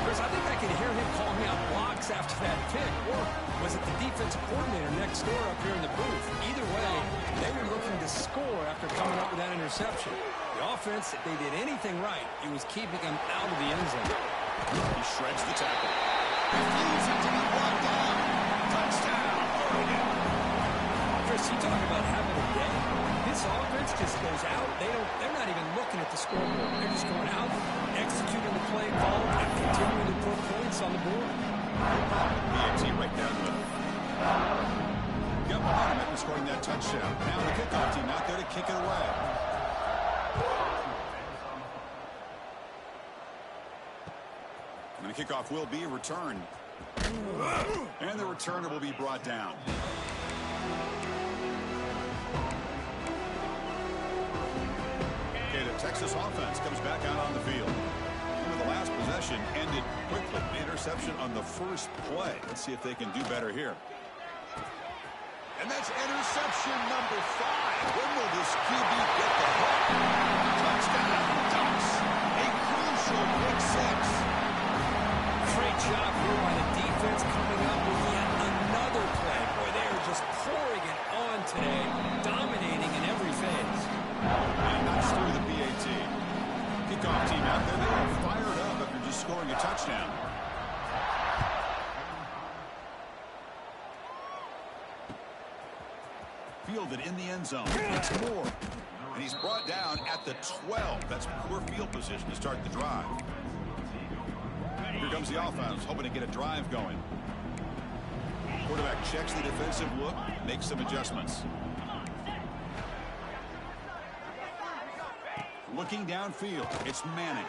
Chris, I think I could hear him calling out blocks after that pick. Or was it the defensive coordinator next door up here in the booth? Either way, they were looking to score after coming up with that interception. The offense, if they did anything right, it was keeping them out of the end zone. He shreds the tackle. Refusing to be brought down. Touchdown, Oregon. Chris, you talk about having a day. This offense just goes out. They're not even looking at the scoreboard. They're just going out, executing the play call, and continuing to put points on the board. BAT right down the middle. Got behind him after scoring that touchdown. Now the kickoff team out there to kick it away. And the kickoff will be returned. And the returner will be brought down. Okay, the Texas offense comes back out on the field. Remember, the last possession ended quickly. The interception on the first play. Let's see if they can do better here. And that's interception number 5. When will this QB get the hook? Touchdown, Ducks. A crucial pick 6. Great job here by the defense coming up with yet another play. Boy, they are just pouring it on today, dominating in every phase. And that's through the BAT. Kickoff team out there. They are fired up after just scoring a touchdown. Fielded in the end zone. It's Moore. And he's brought down at the 12. That's poor field position to start the drive. Here comes the offense, hoping to get a drive going. Quarterback checks the defensive look, makes some adjustments. Looking downfield, it's Manning.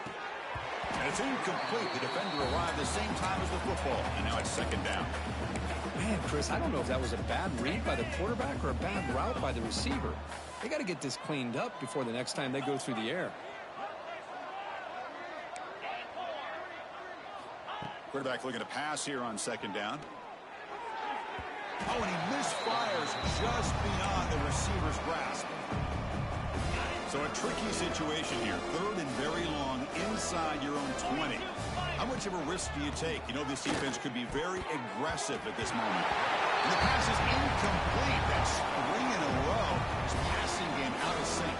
And it's incomplete. The defender arrived the same time as the football, and now it's second down. Man, Chris, I don't know if that was a bad read by the quarterback or a bad route by the receiver. They got to get this cleaned up before the next time they go through the air. Quarterback looking to pass here on second down. Oh, and he misfires just beyond the receiver's grasp. So a tricky situation here. Third and very long inside your own 20. How much of a risk do you take? You know, this defense could be very aggressive at this moment. And the pass is incomplete. That's 3 in a row. His passing game out of sync.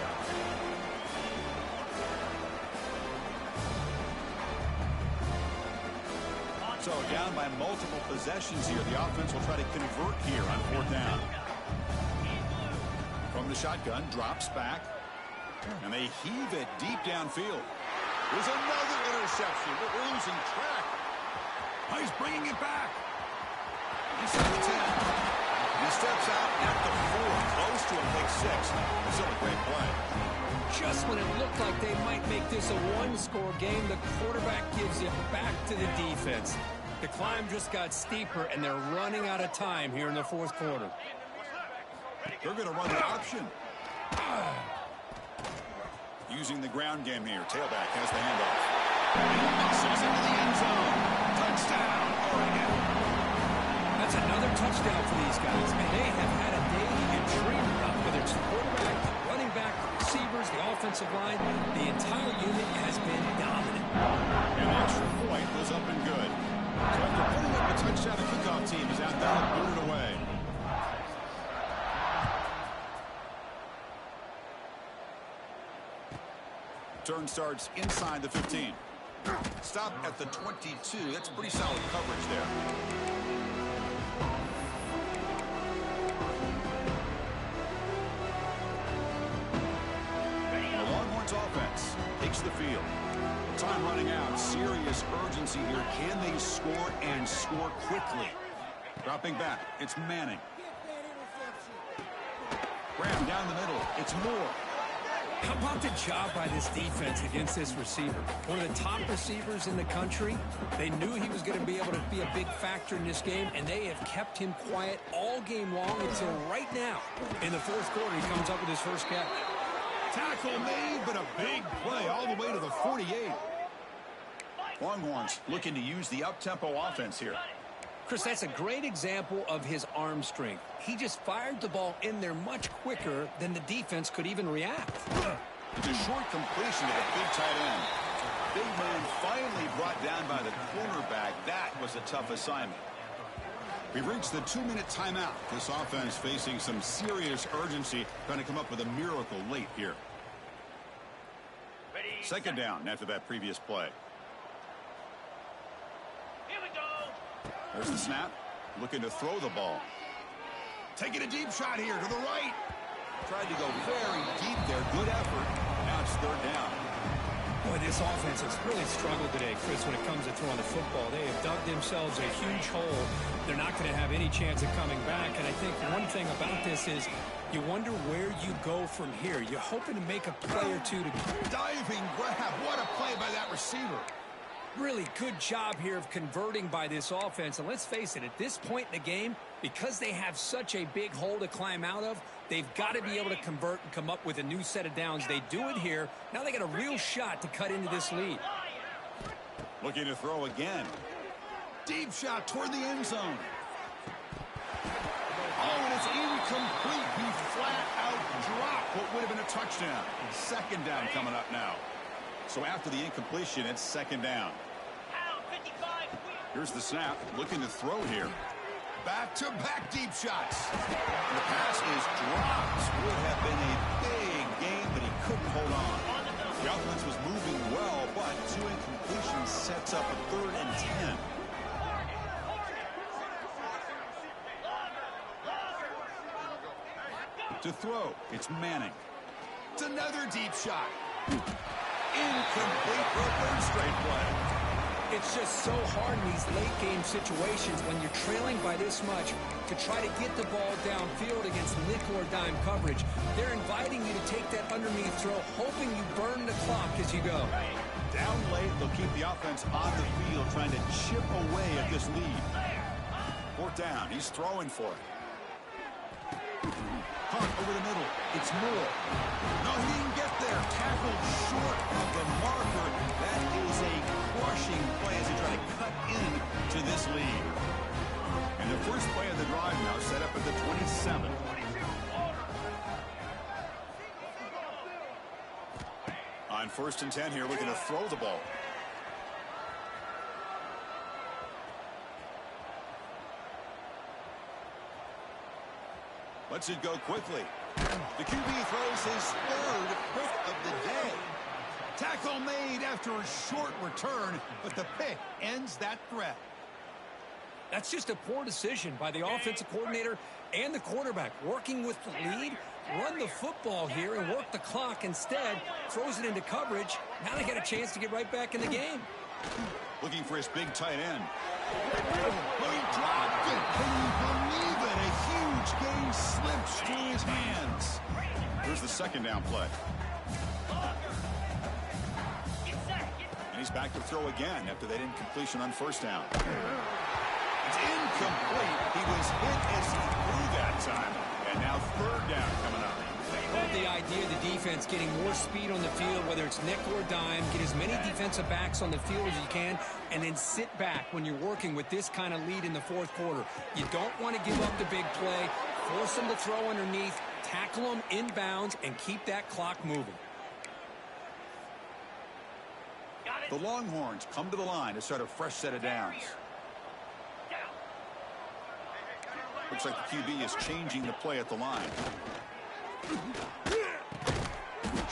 So down by multiple possessions here. The offense will try to convert here on fourth down. From the shotgun, drops back. And they heave it deep downfield. There's another interception. We're losing track. Oh, he's bringing it back. Inside the 10. He steps out at the 4. Close to a pick 6. Still a great play. Just when it looked like they might make this a one-score game, the quarterback gives it back to the defense. The climb just got steeper, and they're running out of time here in the fourth quarter. They're going to run the option. Using the ground game here. Tailback has the handoff. And he misses into the end zone. Touchdown, Oregon. That's another touchdown for these guys. And they have had a day you can dream about. Whether it's the quarterback, the running back, the receivers, the offensive line, the entire unit has been dominant. And the extra point was up and good. So after putting up a touchdown, the kickoff team is out there and booted away. Turn starts inside the 15. Stop at the 22. That's pretty solid coverage there. The Longhorns offense takes the field. Time running out. Serious urgency here. Can they score and score quickly? Dropping back. It's Manning. Graham down the middle. It's Moore. How about the job by this defense against this receiver? One of the top receivers in the country. They knew he was going to be able to be a big factor in this game, and they have kept him quiet all game long until right now. In the fourth quarter, he comes up with his first catch. Tackle made, but a big play all the way to the 48. Longhorns looking to use the up-tempo offense here. Chris, that's a great example of his arm strength. He just fired the ball in there much quicker than the defense could even react. It's a short completion to the big tight end. Big man finally brought down by the cornerback. That was a tough assignment. We've reached the 2-minute timeout. This offense facing some serious urgency, trying to come up with a miracle late here. Second down after that previous play. Here we go. There's the snap. Looking to throw the ball. Taking a deep shot here to the right. Tried to go very deep there. Good effort. Now it's third down. Boy, this offense has really struggled today, Chris, when it comes to throwing the football. They have dug themselves a huge hole. They're not going to have any chance of coming back. And I think one thing about this is you wonder where you go from here. You're hoping to make a play or two to... Diving grab. What a play by that receiver. Really good job here of converting by this offense. And let's face it, at this point in the game, because they have such a big hole to climb out of, they've got to be able to convert and come up with a new set of downs. They do it here. Now they got a real shot to cut into this lead. Looking to throw again. Deep shot toward the end zone. Oh, and it's incomplete. He flat out dropped what would have been a touchdown. Second down coming up now. So after the incompletion, it's second down. Here's the snap. Looking to throw here. Back-to-back deep shots. The pass is dropped. Would have been a big game, but he couldn't hold on. The offense was moving well, but two incompletions sets up a 3rd and 10. To throw, it's Manning. It's another deep shot. Incomplete for a 3rd straight play. It's just so hard in these late-game situations when you're trailing by this much to try to get the ball downfield against nickel or dime coverage. They're inviting you to take that underneath throw, hoping you burn the clock as you go. Down late, they'll keep the offense on the field, trying to chip away at this lead. 4th down, he's throwing for it. Hunt over the middle. It's Moore. No, he didn't get there. Tackled short of the marker. That is a crushing play as they try to cut in to this lead. And the first play of the drive now set up at the 27. On 1st and 10 here, looking to throw the ball. Lets it go quickly. The QB throws his 3rd pick of the day. Tackle made after a short return, but the pick ends that threat. That's just a poor decision by the offensive coordinator and the quarterback. Working with the lead, run the football here and work the clock. Instead, throws it into coverage. Now they got a chance to get right back in the game. Looking for his big tight end. Oh, he dropped it. Can you believe it? A huge game slips through his hands. Here's the second down play. And he's back to throw again after that incompletion on 1st down. It's incomplete. He was hit as he threw that time. And now 3rd down coming up. Love the idea of the defense getting more speed on the field, whether it's nickel or dime, get as many defensive backs on the field as you can, and then sit back when you're working with this kind of lead in the 4th quarter. You don't want to give up the big play, force them to throw underneath, tackle them inbounds, and keep that clock moving. The Longhorns come to the line to start a fresh set of downs. Looks like the QB is changing the play at the line.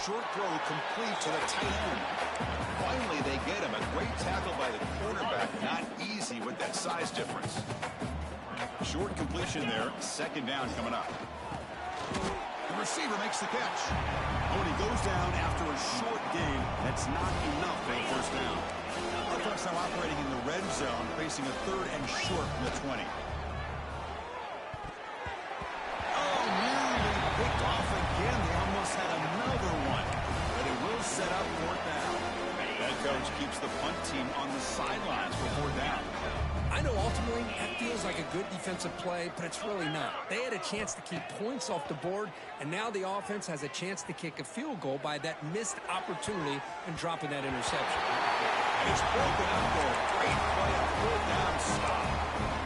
Short throw complete to the tight end. Finally, they get him. A great tackle by the quarterback. Not easy with that size difference. Short completion there. Second down coming up. The receiver makes the catch. Oh, and he goes down after a short gain. That's not enough for a first down. Offense now operating in the red zone, facing a 3rd and short from the 20. Oh, nearly picked off again. They almost had another one. But it will set up 4th down. Head coach keeps the punt team on the sidelines for 4th down. I know ultimately that feels like a good defensive play, but it's really not. They had a chance to keep points off the board, and now the offense has a chance to kick a field goal by that missed opportunity and dropping that interception. And it's broken up there. Great play, a 4th down stop.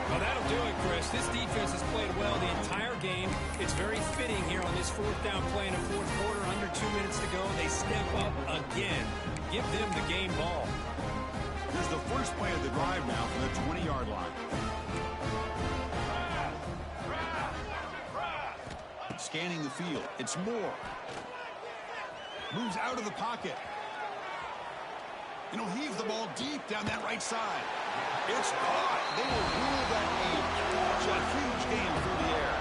Well, that'll do it, Chris. This defense has played well the entire game. It's very fitting here on this 4th down play in the 4th quarter. Under 2 minutes to go, they step up again. Give them the game ball. Here's the first play of the drive now from the 20-yard line. Scanning the field. It's Moore. Moves out of the pocket. And he'll heave the ball deep down that right side. It's caught. They will rule that a huge game through the air.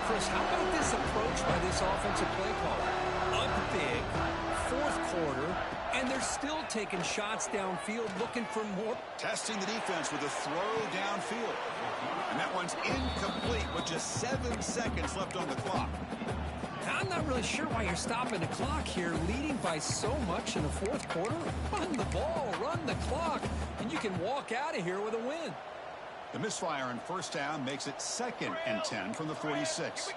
Chris, how about this approach by this offensive play caller? Up big, 4th quarter, and they're still taking shots downfield, looking for more. Testing the defense with a throw downfield. And that one's incomplete with just 7 seconds left on the clock. I'm not really sure why you're stopping the clock here, leading by so much in the 4th quarter. Run the ball, run the clock, and you can walk out of here with a win. The misfire on 1st down makes it 2nd and 10 from the 46.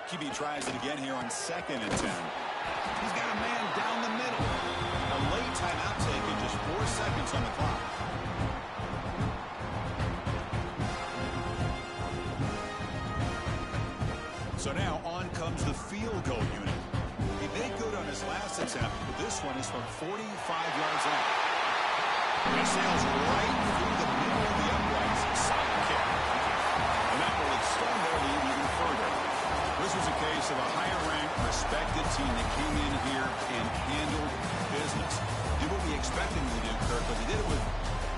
QB tries it again here on 2nd and 10. He's got a man down the middle. A late timeout taken, just 4 seconds on the clock. So now on comes the field goal unit. He made good on his last attempt, but this one is from 45 yards out. He sails right through the middle of the uprights. Solid kick. And that will extend their lead even further. This was a case of a higher-ranked, respected team that came in here and handled business. Did what we expected him to do, Kirk, but they did it with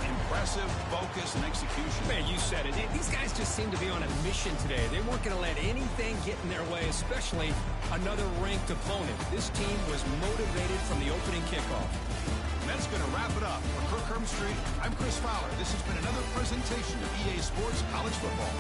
impressive focus and execution. Man, you said it. These guys just seem to be on a mission today. They weren't going to let anything get in their way, especially another ranked opponent. This team was motivated from the opening kickoff. And that's going to wrap it up. For Kirk Hermstreet, I'm Chris Fowler. This has been another presentation of EA Sports College Football.